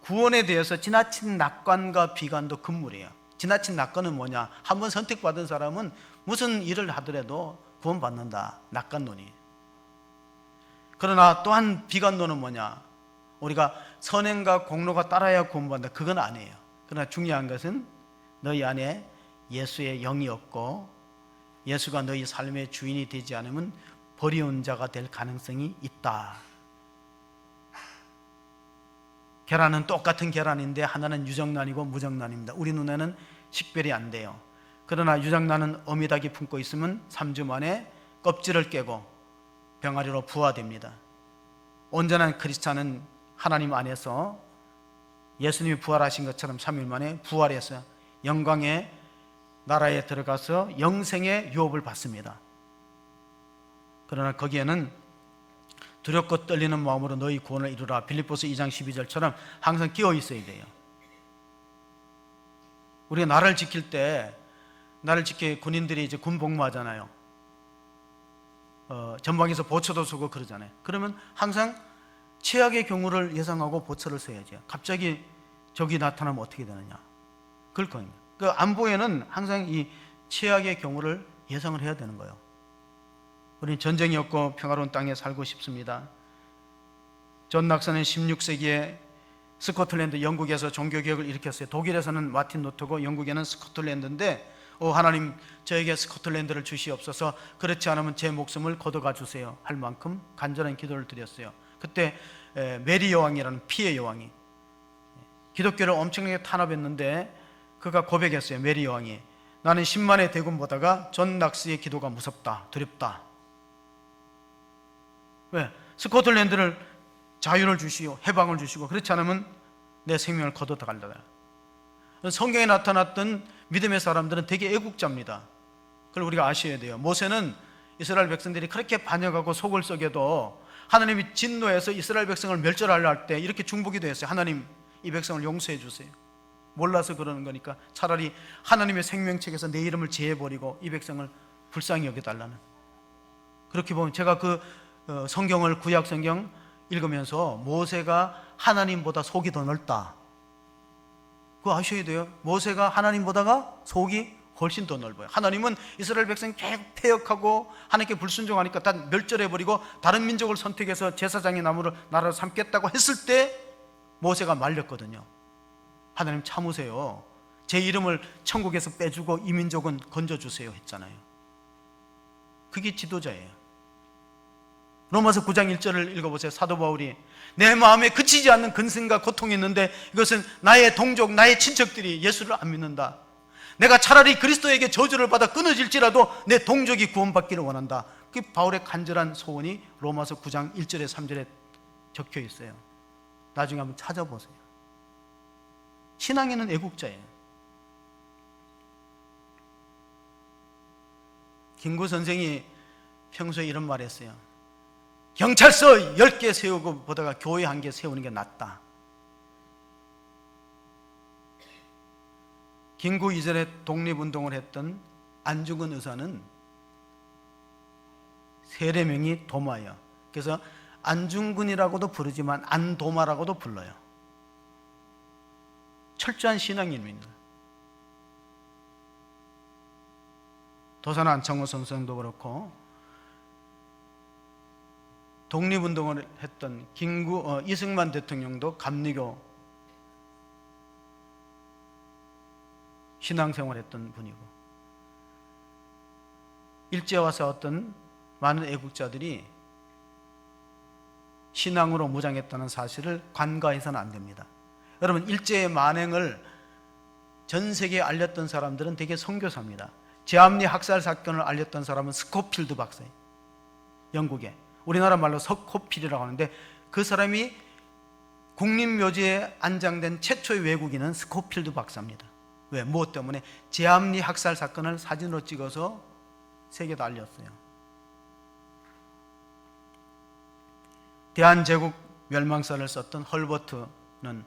구원에 대해서 지나친 낙관과 비관도 금물이에요. 지나친 낙관은 뭐냐? 한번 선택받은 사람은 무슨 일을 하더라도 구원받는다. 낙관론이. 그러나 또한 비관론은 뭐냐? 우리가 선행과 공로가 따라야 구원받는다. 그건 아니에요. 그러나 중요한 것은 너희 안에 예수의 영이 없고 예수가 너희 삶의 주인이 되지 않으면 버리운 자가 될 가능성이 있다. 계란은 똑같은 계란인데 하나는 유정란이고 무정란입니다. 우리 눈에는 식별이 안 돼요. 그러나 유정란은 어미닭이 품고 있으면 3주 만에 껍질을 깨고 병아리로 부화됩니다. 온전한 크리스찬은 하나님 안에서 예수님이 부활하신 것처럼 3일 만에 부활해서 영광의 나라에 들어가서 영생의 유업을 받습니다. 그러나 거기에는 두렵고 떨리는 마음으로 너희 구원을 이루라. 빌립보서 2장 12절처럼 항상 끼어 있어야 돼요. 우리가 나라를 지킬 때, 나라를 지켜 군인들이 이제 군 복무하잖아요. 전방에서 보초도 서고 그러잖아요. 그러면 항상 최악의 경우를 예상하고 보초를 서야죠. 갑자기 적이 나타나면 어떻게 되느냐. 그럴 거예요. 그 안보에는 항상 이 최악의 경우를 예상을 해야 되는 거예요. 우리는 전쟁이 없고 평화로운 땅에 살고 싶습니다. 존 낙선은 16세기에 스코틀랜드, 영국에서 종교개혁을 일으켰어요. 독일에서는 마틴 루터고 영국에는 스코틀랜드인데 하나님 저에게 스코틀랜드를 주시옵소서, 그렇지 않으면 제 목숨을 거둬가 주세요 할 만큼 간절한 기도를 드렸어요. 그때 메리 여왕이라는 피해 여왕이 기독교를 엄청나게 탄압했는데 그가 고백했어요. 메리 여왕이 나는 10만의 대군 보다가 존 낙스의 기도가 무섭다, 두렵다. 왜? 스코틀랜드를 자유를 주시오, 해방을 주시고 그렇지 않으면 내 생명을 거둬다 갈라다. 성경에 나타났던 믿음의 사람들은 되게 애국자입니다. 그걸 우리가 아셔야 돼요. 모세는 이스라엘 백성들이 그렇게 반역하고 속을 썩여도 하나님이 진노해서 이스라엘 백성을 멸절하려 할 때 이렇게 중보기도 했어요. 하나님, 이 백성을 용서해 주세요. 몰라서 그러는 거니까 차라리 하나님의 생명책에서 내 이름을 제해버리고 이 백성을 불쌍히 여겨달라는. 그렇게 보면 제가 그 성경을, 구약 성경 읽으면서 모세가 하나님보다 속이 더 넓다, 그거 아셔야 돼요. 모세가 하나님보다가 속이 훨씬 더 넓어요. 하나님은 이스라엘 백성이 계속 패역하고 하나님께 불순종하니까 다 멸절해버리고 다른 민족을 선택해서 제사장의 나라를 삼겠다고 했을 때 모세가 말렸거든요. 하나님 참으세요, 제 이름을 천국에서 빼주고 이 민족은 건져주세요 했잖아요. 그게 지도자예요. 로마서 9장 1절을 읽어보세요. 사도 바울이 내 마음에 그치지 않는 근심과 고통이 있는데 이것은 나의 동족, 나의 친척들이 예수를 안 믿는다. 내가 차라리 그리스도에게 저주를 받아 끊어질지라도 내 동족이 구원받기를 원한다. 그게 바울의 간절한 소원이 로마서 9장 1절에 3절에 적혀 있어요. 나중에 한번 찾아보세요. 신앙에는 애국자예요. 김구 선생이 평소에 이런 말 했어요. 경찰서 10개 세우고 보다가 교회 1개 세우는 게 낫다. 김구 이전에 독립운동을 했던 안중근 의사는 세례명이 도마예요. 그래서 안중근이라고도 부르지만 안도마라고도 불러요. 철저한 신앙인입니다. 도산 안창호 선생도 그렇고 독립운동을 했던 이승만 대통령도 감리교 신앙생활했던 분이고, 일제에 와서 어떤 많은 애국자들이 신앙으로 무장했다는 사실을 간과해서는 안 됩니다. 여러분, 일제의 만행을 전 세계에 알렸던 사람들은 되게 선교사입니다. 제암리 학살 사건을 알렸던 사람은 스코필드 박사예요. 영국에. 우리나라 말로 서코필이라고 하는데, 그 사람이 국립묘지에 안장된 최초의 외국인은 스코필드 박사입니다. 왜? 무엇 때문에? 제암리 학살 사건을 사진으로 찍어서 세계도 알렸어요. 대한제국 멸망설을 썼던 헐버트는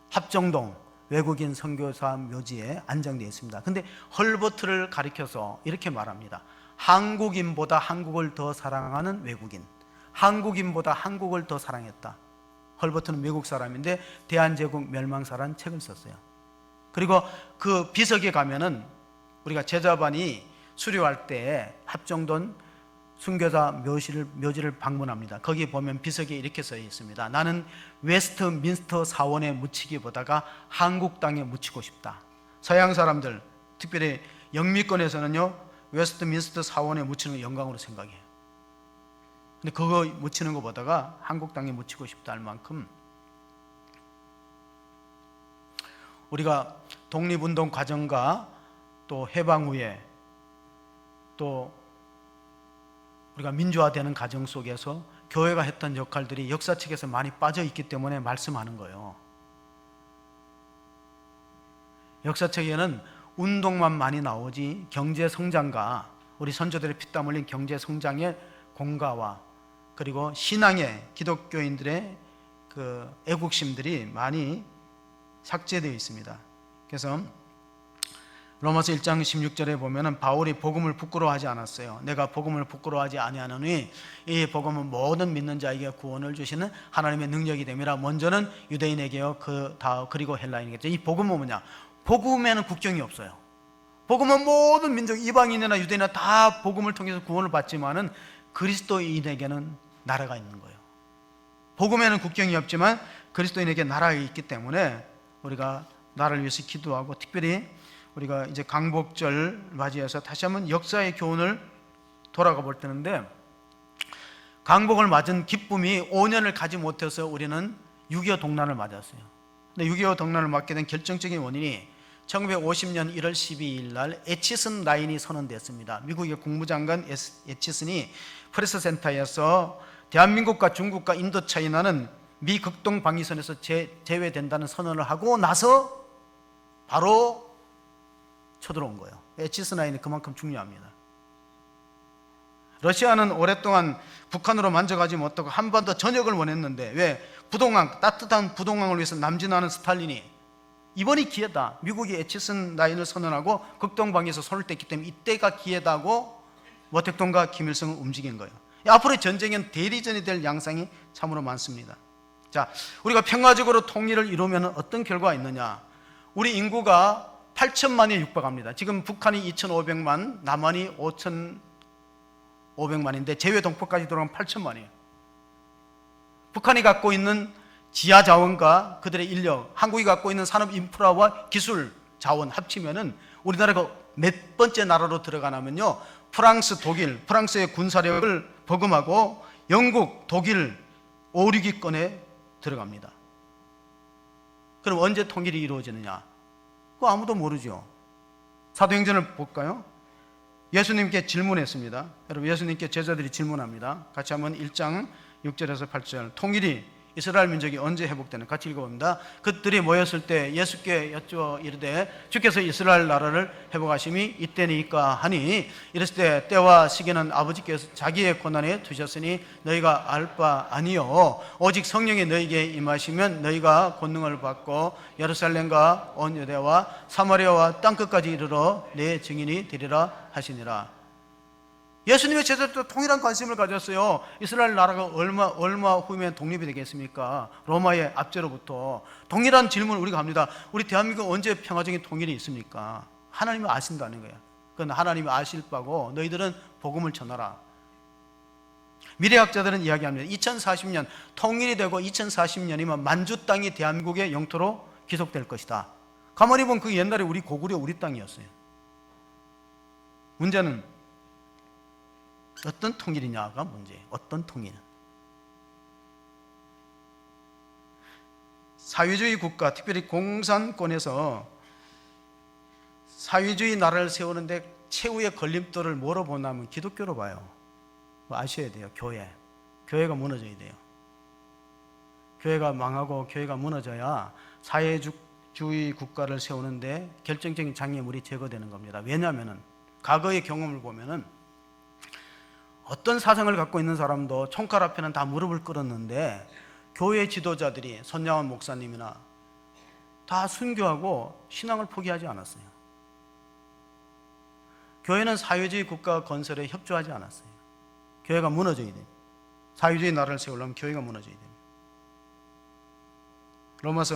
합정동 외국인 선교사 묘지에 안장되어 있습니다. 근데 헐버트를 가리켜서 이렇게 말합니다. 한국인보다 한국을 더 사랑하는 외국인, 한국인보다 한국을 더 사랑했다. 헐버트는 미국 사람인데 대한제국 멸망사라는 책을 썼어요. 그리고 그 비석에 가면은 우리가 제자반이 수료할 때 합정동 순교자 묘지를 방문합니다. 거기 보면 비석에 이렇게 써 있습니다. 나는 웨스트민스터 사원에 묻히기보다가 한국 땅에 묻히고 싶다. 서양 사람들, 특별히 영미권에서는요, 웨스트민스터 사원에 묻히는 걸 영광으로 생각해요. 근데 그거 묻히는 것보다가 한국 땅에 묻히고 싶다 할 만큼 우리가 독립운동 과정과 또 해방 후에 또 우리가 민주화되는 과정 속에서 교회가 했던 역할들이 역사책에서 많이 빠져 있기 때문에 말씀하는 거예요. 역사책에는 운동만 많이 나오지 경제 성장과 우리 선조들의 피땀 흘린 경제 성장의 공가와 그리고 신앙의 기독교인들의 그 애국심들이 많이 삭제되어 있습니다. 그래서 로마서 1장 16절에 보면은 바울이 복음을 부끄러워하지 않았어요. 내가 복음을 부끄러워하지 아니하노니 이 복음은 모든 믿는 자에게 구원을 주시는 하나님의 능력이 됨이라. 먼저는 유대인에게요, 그리고 헬라인에게. 이 복음은 뭐냐? 복음에는 국경이 없어요. 복음은 모든 민족, 이방인이나 유대인이나 다 복음을 통해서 구원을 받지만은 그리스도인에게는 나라가 있는 거예요. 복음에는 국경이 없지만 그리스도인에게 나라가 있기 때문에 우리가 나라를 위해서 기도하고, 특별히 우리가 이제 강복절 맞이해서 다시 한번 역사의 교훈을 돌아가 볼 때인데, 강복을 맞은 기쁨이 5년을 가지 못해서 우리는 6.25 동란을 맞았어요. 근데 6.25 동란을 맞게 된 결정적인 원인이 1950년 1월 12일 날 애치슨 라인이 선언됐습니다. 미국의 국무장관 애치슨이 프레스센터에서 대한민국과 중국과 인도차이나는 미 극동 방위선에서 제외된다는 선언을 하고 나서 바로 쳐들어온 거예요. 애치슨 라인이 그만큼 중요합니다. 러시아는 오랫동안 북한으로 만져가지 못하고 한반도 전역을 원했는데, 왜? 부동항, 따뜻한 부동항을 위해서 남진하는 스탈린이 이번이 기회다, 미국이 애치슨 라인을 선언하고 극동방위에서 손을 뗐기 때문에 이때가 기회다고 모택동과 김일성을 움직인 거예요. 앞으로의 전쟁엔 대리전이 될 양상이 참으로 많습니다. 자, 우리가 평화적으로 통일을 이루면 어떤 결과가 있느냐? 우리 인구가 8천만에 육박합니다. 지금 북한이 2,500만, 남한이 5,500만인데 제외 동포까지 들어가면 8천만이에요. 북한이 갖고 있는 지하 자원과 그들의 인력, 한국이 갖고 있는 산업 인프라와 기술 자원 합치면은 우리나라가 몇 번째 나라로 들어가냐면요, 프랑스, 독일, 프랑스의 군사력을 버금하고 영국, 독일 5, 6위권에 들어갑니다. 그럼 언제 통일이 이루어지느냐? 그거 아무도 모르죠. 사도행전을 볼까요? 예수님께 질문했습니다. 여러분, 예수님께 제자들이 질문합니다. 같이 한번 1장 6절에서 8절. 통일이 이스라엘 민족이 언제 회복되는? 같이 읽어봅니다. 그들이 모였을 때 예수께 여쭈어 이르되 주께서 이스라엘 나라를 회복하심이 이때니까 하니 이랬을 때 때와 시기는 아버지께서 자기의 권한에 두셨으니 너희가 알 바 아니요 오직 성령이 너희에게 임하시면 너희가 권능을 받고 예루살렘과 온 유대와 사마리아와 땅끝까지 이르러 내 증인이 되리라 하시니라. 예수님의 제자들도 동일한 관심을 가졌어요. 이스라엘 나라가 얼마 후면 독립이 되겠습니까? 로마의 압제로부터. 동일한 질문을 우리가 합니다. 우리 대한민국 언제 평화적인 통일이 있습니까? 하나님이 아신다는 거야. 그건 하나님이 아실 바고 너희들은 복음을 전하라. 미래학자들은 이야기합니다. 2040년 통일이 되고 2040년이면 만주 땅이 대한민국의 영토로 기속될 것이다. 가만히 보면 그 옛날에 우리 고구려 우리 땅이었어요. 문제는 어떤 통일이냐가 문제예요. 어떤 통일? 사회주의 국가, 특별히 공산권에서 사회주의 나라를 세우는데 최후의 걸림돌을 뭐로 보냐면 기독교로 봐요. 아셔야 돼요. 교회가 무너져야 돼요. 교회가 망하고 교회가 무너져야 사회주의 국가를 세우는데 결정적인 장애물이 제거되는 겁니다. 왜냐하면 과거의 경험을 보면은 어떤 사상을 갖고 있는 사람도 총칼 앞에는 다 무릎을 꿇었는데 교회 지도자들이 손양원 목사님이나 다 순교하고 신앙을 포기하지 않았어요. 교회는 사회주의 국가 건설에 협조하지 않았어요. 교회가 무너져야 돼요. 사회주의 나라를 세우려면 교회가 무너져야 돼요. 로마서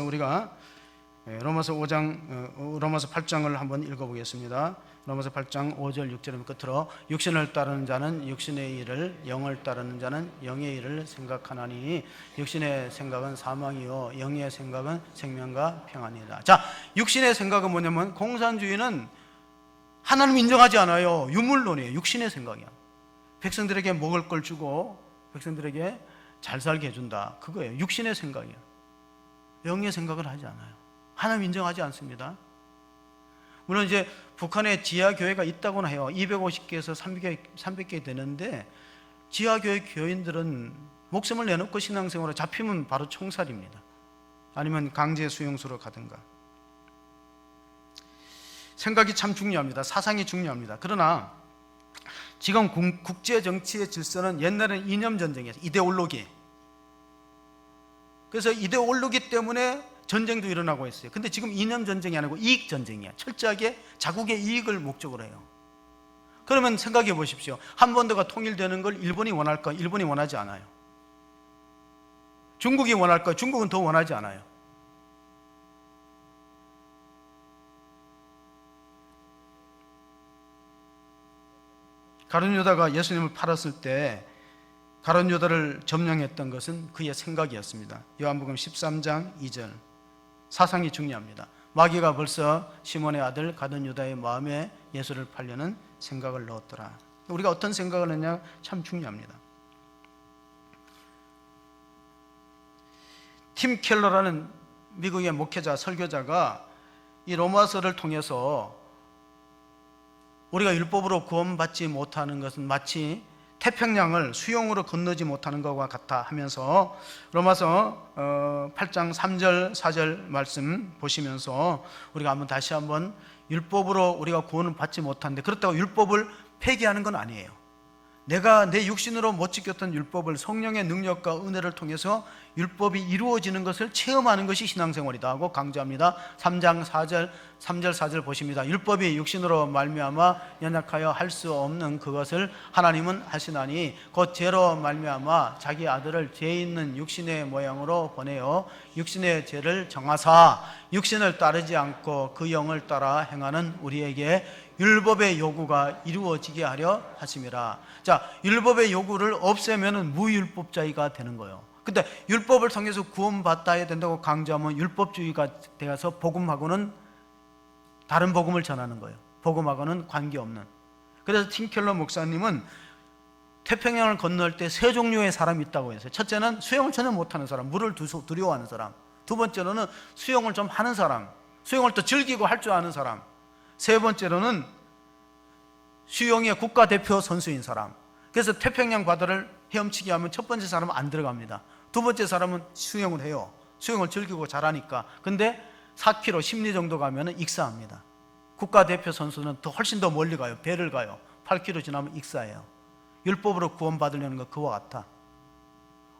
8장을 한번 읽어보겠습니다. 로마서 8장 5절 6절 끝으로 육신을 따르는 자는 육신의 일을, 영을 따르는 자는 영의 일을 생각하나니 육신의 생각은 사망이요 영의 생각은 생명과 평안이다. 자, 육신의 생각은 뭐냐면 공산주의는 하나님 인정하지 않아요. 유물론이에요. 육신의 생각이야. 백성들에게 먹을 걸 주고 백성들에게 잘 살게 해준다. 그거예요. 육신의 생각이야. 영의 생각을 하지 않아요. 하나님 인정하지 않습니다. 물론 이제 북한에 지하교회가 있다고는 해요. 250개에서 300개 되는데 지하교회 교인들은 목숨을 내놓고 신앙생활에 잡히면 바로 총살입니다. 아니면 강제 수용소로 가든가. 생각이 참 중요합니다. 사상이 중요합니다. 그러나 지금 국제 정치의 질서는 옛날에는 이념 전쟁이었어요. 이데올로기. 그래서 이데올로기 때문에 전쟁도 일어나고 있어요. 근데 지금 이념 전쟁이 아니고 이익 전쟁이야. 철저하게 자국의 이익을 목적으로 해요. 그러면 생각해 보십시오. 한반도가 통일되는 걸 일본이 원할까? 일본이 원하지 않아요. 중국이 원할까? 중국은 더 원하지 않아요. 가룟 유다가 예수님을 팔았을 때 가룟 유다를 점령했던 것은 그의 생각이었습니다. 요한복음 13장 2절. 사상이 중요합니다. 마귀가 벌써 시몬의 아들 가룟 유다의 마음에 예수를 팔려는 생각을 넣었더라. 우리가 어떤 생각을 했냐 참 중요합니다. 팀 켈러라는 미국의 목회자, 설교자가 이 로마서를 통해서 우리가 율법으로 구원받지 못하는 것은 마치 태평양을 수용으로 건너지 못하는 것과 같아 하면서 로마서 8장 3절 4절 말씀 보시면서 우리가 다시 한번 율법으로 우리가 구원을 받지 못하는데 그렇다고 율법을 폐기하는 건 아니에요. 내가 내 육신으로 못 지켰던 율법을 성령의 능력과 은혜를 통해서 율법이 이루어지는 것을 체험하는 것이 신앙생활이다 하고 강조합니다. 3장 4절 3절 4절 보십니다. 율법이 육신으로 말미암아 연약하여 할 수 없는 그것을 하나님은 하시나니 곧 죄로 말미암아 자기 아들을 죄 있는 육신의 모양으로 보내어 육신의 죄를 정하사 육신을 따르지 않고 그 영을 따라 행하는 우리에게 율법의 요구가 이루어지게 하려 하심이라. 자, 율법의 요구를 없애면은 무율법자가 되는 거예요. 근데 율법을 통해서 구원받아야 된다고 강조하면 율법주의가 되어서 복음하고는 다른 복음을 전하는 거예요. 복음하고는 관계없는. 그래서 팀켈러 목사님은 태평양을 건널 때 세 종류의 사람이 있다고 했어요. 첫째는 수영을 전혀 못하는 사람, 물을 두려워하는 사람. 두 번째로는 수영을 좀 하는 사람, 수영을 또 즐기고 할 줄 아는 사람. 세 번째로는 수영의 국가대표 선수인 사람. 그래서 태평양 바다를 헤엄치게 하면 첫 번째 사람은 안 들어갑니다. 두 번째 사람은 수영을 해요. 수영을 즐기고 잘하니까. 근데 4km, 10리 정도 가면 익사합니다. 국가대표 선수는 훨씬 더 멀리 가요. 배를 가요. 8km 지나면 익사해요. 율법으로 구원받으려는 것 그와 같아.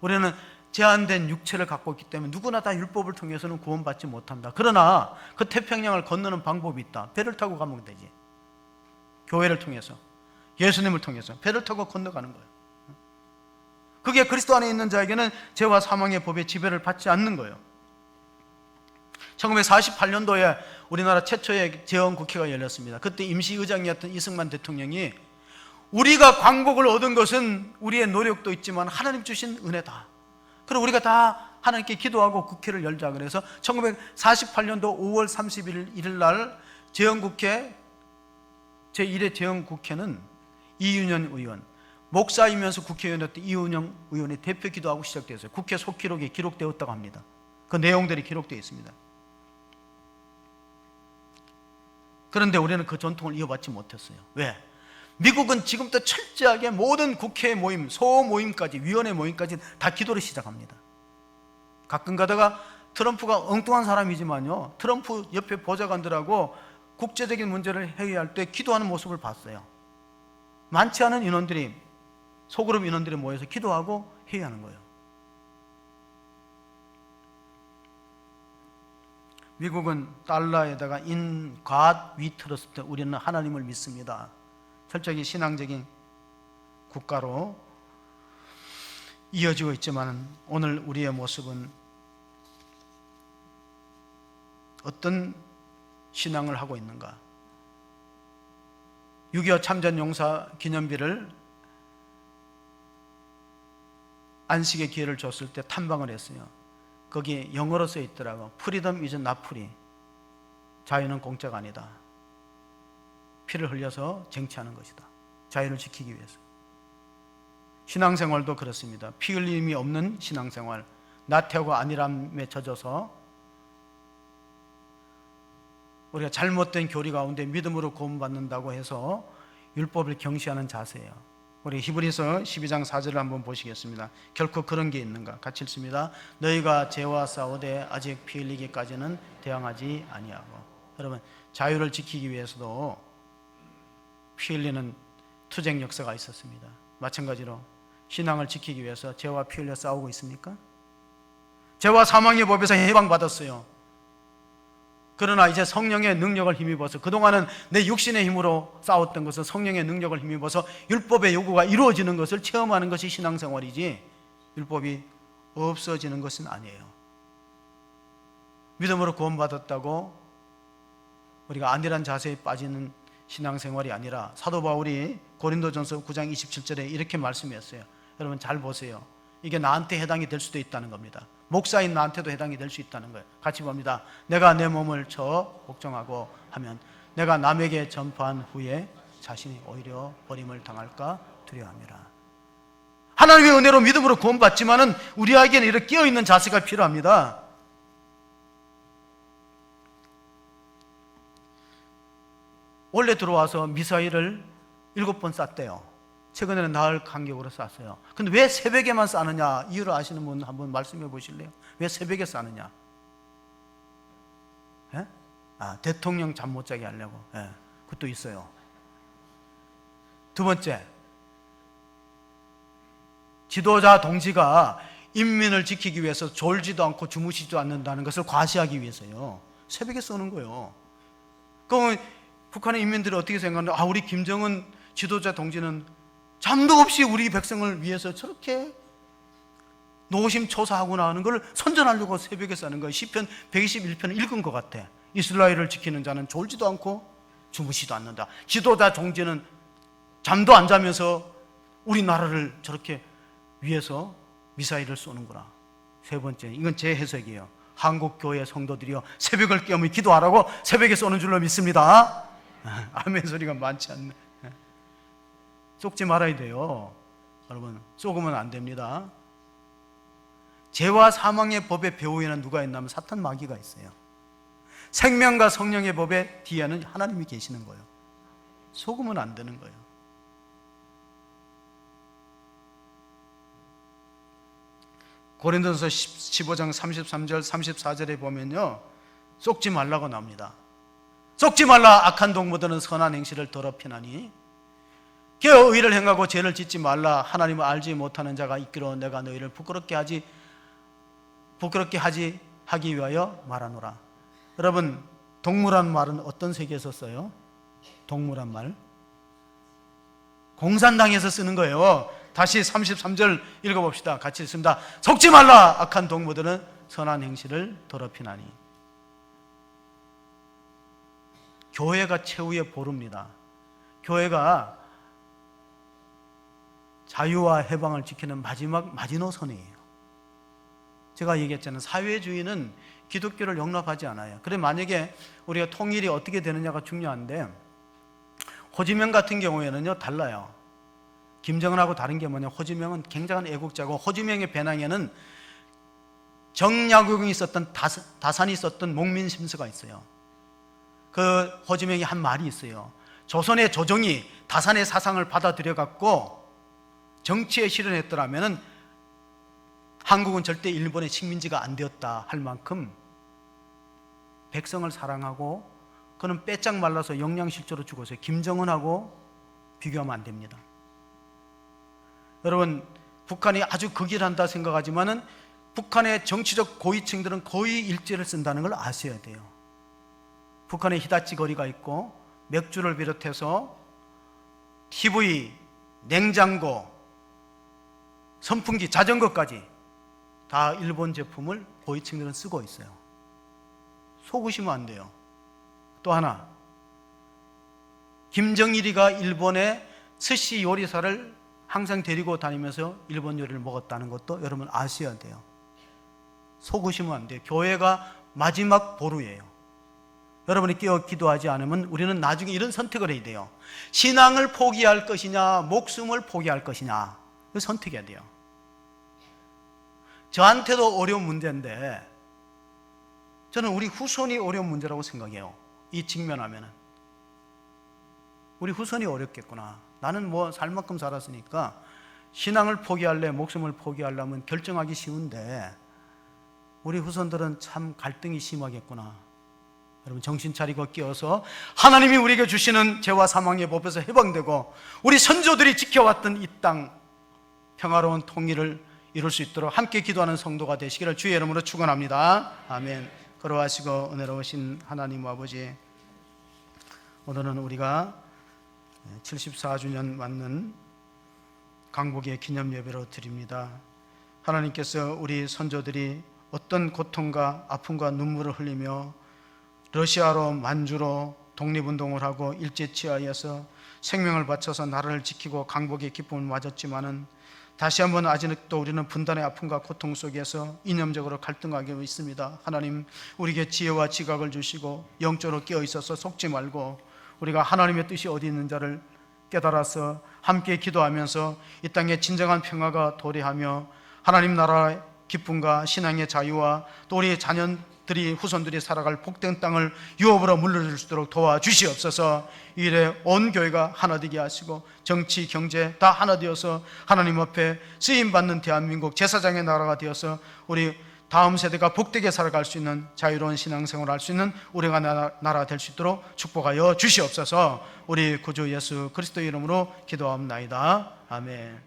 우리는 제한된 육체를 갖고 있기 때문에 누구나 다 율법을 통해서는 구원받지 못한다. 그러나 그 태평양을 건너는 방법이 있다. 배를 타고 가면 되지. 교회를 통해서, 예수님을 통해서 배를 타고 건너가는 거예요. 그게 그리스도 안에 있는 자에게는 죄와 사망의 법의 지배를 받지 않는 거예요. 1948년도에 우리나라 최초의 재헌국회가 열렸습니다. 그때 임시의장이었던 이승만 대통령이 우리가 광복을 얻은 것은 우리의 노력도 있지만 하나님 주신 은혜다. 그리고 우리가 다 하나님께 기도하고 국회를 열자 그래서 1948년도 5월 31일 날 재헌국회 제1회 재헌국회는 이윤영 의원, 목사이면서 국회의원이었던 이윤영 의원이 대표 기도하고 시작되었어요. 국회 속기록에 기록되었다고 합니다. 그 내용들이 기록되어 있습니다. 그런데 우리는 그 전통을 이어받지 못했어요. 왜? 미국은 지금부터 철저하게 모든 국회 모임, 소모임까지, 위원회 모임까지 다 기도를 시작합니다. 가끔 가다가 트럼프가 엉뚱한 사람이지만요, 트럼프 옆에 보좌관들하고 국제적인 문제를 회의할 때 기도하는 모습을 봤어요. 많지 않은 인원들이, 소그룹 인원들이 모여서 기도하고 회의하는 거예요. 미국은 달러에다가 in God we trust, 우리는 하나님을 믿습니다. 철저히 신앙적인 국가로 이어지고 있지만 오늘 우리의 모습은 어떤 신앙을 하고 있는가? 6.25 참전용사 기념비를 안식의 기회를 줬을 때 탐방을 했어요. 거기에 영어로 써 있더라고. Freedom is not free. 자유는 공짜가 아니다. 피를 흘려서 쟁취하는 것이다. 자유를 지키기 위해서. 신앙생활도 그렇습니다. 피 흘림이 없는 신앙생활, 나태하고 안일함에 젖어서 우리가 잘못된 교리 가운데 믿음으로 구원받는다고 해서 율법을 경시하는 자세예요. 우리 히브리서 12장 4절을 한번 보시겠습니다. 결코 그런 게 있는가? 같이 읽습니다. 너희가 죄와 싸우되 아직 피 흘리기까지는 대항하지 아니하고. 여러분, 자유를 지키기 위해서도 피 흘리는 투쟁 역사가 있었습니다. 마찬가지로 신앙을 지키기 위해서 죄와 피 흘려 싸우고 있습니까? 죄와 사망의 법에서 해방받았어요. 그러나 이제 성령의 능력을 힘입어서, 그동안은 내 육신의 힘으로 싸웠던 것은 성령의 능력을 힘입어서 율법의 요구가 이루어지는 것을 체험하는 것이 신앙생활이지 율법이 없어지는 것은 아니에요. 믿음으로 구원받았다고 우리가 안일한 자세에 빠지는 신앙생활이 아니라 사도 바울이 고린도전서 9장 27절에 이렇게 말씀했어요. 여러분 잘 보세요. 이게 나한테 해당이 될 수도 있다는 겁니다. 목사인 나한테도 해당이 될 수 있다는 거예요. 같이 봅니다. 내가 내 몸을 걱정하고 하면 내가 남에게 전파한 후에 자신이 오히려 버림을 당할까 두려워합니다. 하나님의 은혜로 믿음으로 구원받지만은 우리에게는 이렇게 깨어있는 자세가 필요합니다. 원래 들어와서 미사일을 7번 쐈대요. 최근에는 나흘 간격으로 쐈어요. 근데 왜 새벽에만 쐈느냐? 이유를 아시는 분 한번 말씀해 보실래요? 왜 새벽에 쐈느냐? 예? 대통령 잠 못 자게 하려고. 예, 그것도 있어요. 두 번째, 지도자 동지가 인민을 지키기 위해서 졸지도 않고 주무시지도 않는다는 것을 과시하기 위해서요. 새벽에 쏘는 거예요. 그럼 북한의 인민들이 어떻게 생각하냐? 우리 김정은 지도자 동지는 잠도 없이 우리 백성을 위해서 저렇게 노심초사하구나 하는 걸 선전하려고 새벽에 싸는 거예요. 시편 121편을 읽은 것 같아. 이스라엘을 지키는 자는 졸지도 않고 주무시도 않는다. 지도자 동지는 잠도 안 자면서 우리나라를 저렇게 위해서 미사일을 쏘는구나. 세 번째, 이건 제 해석이에요. 한국교회 성도들이요, 새벽을 깨우며 기도하라고 새벽에 쏘는 줄로 믿습니다. 아멘 소리가 많지 않네. 쏘지 말아야 돼요. 여러분, 쏘으면 안 됩니다. 죄와 사망의 법의 배후에는 누가 있냐면 사탄 마귀가 있어요. 생명과 성령의 법의 뒤에는 하나님이 계시는 거예요. 속으면 안 되는 거예요. 고린도전서 15장 33절 34절에 보면요, 속지 말라고 나옵니다. 속지 말라. 악한 동무들은 선한 행실을 더럽히나니 깨어 의를 행하고 죄를 짓지 말라. 하나님을 알지 못하는 자가 있기로 내가 너희를 부끄럽게 하기 위하여 말하노라. 여러분, 동무란 말은 어떤 세계에서 써요? 동무란 말 공산당에서 쓰는 거예요. 다시 33절 읽어봅시다. 같이 읽습니다. 속지 말라. 악한 동무들은 선한 행실을 더럽히나니. 교회가 최후의 보루입니다. 교회가 자유와 해방을 지키는 마지막 마지노선이에요. 제가 얘기했잖아요. 사회주의는 기독교를 용납하지 않아요. 그래 만약에 우리가 통일이 어떻게 되느냐가 중요한데, 호지명 같은 경우에는요 달라요. 김정은하고 다른 게 뭐냐, 호지명은 굉장한 애국자고, 호지명의 배낭에는 정약용이 썼던 다산이 썼던 목민심서가 있어요. 그 호지명이 한 말이 있어요. 조선의 조정이 다산의 사상을 받아들여 갖고 정치에 실현했더라면 한국은 절대 일본의 식민지가 안 되었다 할 만큼 백성을 사랑하고, 그는 빼짝 말라서 영양실조로 죽었어요. 김정은하고 비교하면 안 됩니다. 여러분, 북한이 아주 극일한다 생각하지만은 북한의 정치적 고위층들은 거의 일제를 쓴다는 걸 아셔야 돼요. 북한에 히다치 거리가 있고 맥주를 비롯해서 TV, 냉장고, 선풍기, 자전거까지 다 일본 제품을 고위층들은 쓰고 있어요. 속으시면 안 돼요. 또 하나, 김정일이가 일본의 스시 요리사를 항상 데리고 다니면서 일본 요리를 먹었다는 것도 여러분 아셔야 돼요. 속으시면 안 돼요. 교회가 마지막 보루예요. 여러분이 깨어 기도하지 않으면 우리는 나중에 이런 선택을 해야 돼요. 신앙을 포기할 것이냐, 목숨을 포기할 것이냐, 이거 선택해야 돼요. 저한테도 어려운 문제인데 저는 우리 후손이 어려운 문제라고 생각해요. 이 직면하면은 우리 후손이 어렵겠구나. 나는 뭐 살 만큼 살았으니까 신앙을 포기할래, 목숨을 포기하려면 결정하기 쉬운데 우리 후손들은 참 갈등이 심하겠구나. 여러분 정신 차리고 깨어서 하나님이 우리에게 주시는 죄와 사망의 법에서 해방되고 우리 선조들이 지켜왔던 이 땅 평화로운 통일을 이룰 수 있도록 함께 기도하는 성도가 되시기를 주의 이름으로 축원합니다. 아멘. 걸어가시고 은혜로우신 하나님 아버지, 오늘은 우리가 74주년 맞는 강복의 기념 예배로 드립니다. 하나님께서 우리 선조들이 어떤 고통과 아픔과 눈물을 흘리며 러시아로 만주로 독립운동을 하고 일제 치하에서 생명을 바쳐서 나라를 지키고 강복의 기쁨을 맞았지만은 다시 한번 아직도 우리는 분단의 아픔과 고통 속에서 이념적으로 갈등하고 있습니다. 하나님, 우리에게 지혜와 지각을 주시고 영적으로 깨어 있어서 속지 말고 우리가 하나님의 뜻이 어디 있는지를 깨달아서 함께 기도하면서 이 땅에 진정한 평화가 도래하며 하나님 나라의 기쁨과 신앙의 자유와 또 우리 자녀들이 후손들이 살아갈 복된 땅을 유업으로 물려줄 수 있도록 도와주시옵소서. 이 일에 온 교회가 하나 되게 하시고 정치, 경제 다 하나 되어서 하나님 앞에 쓰임받는 대한민국 제사장의 나라가 되어서 우리 다음 세대가 복되게 살아갈 수 있는 자유로운 신앙생활을 할 수 있는 우리가 나라 될 수 있도록 축복하여 주시옵소서. 우리 구주 예수 그리스도의 이름으로 기도합나이다. 아멘.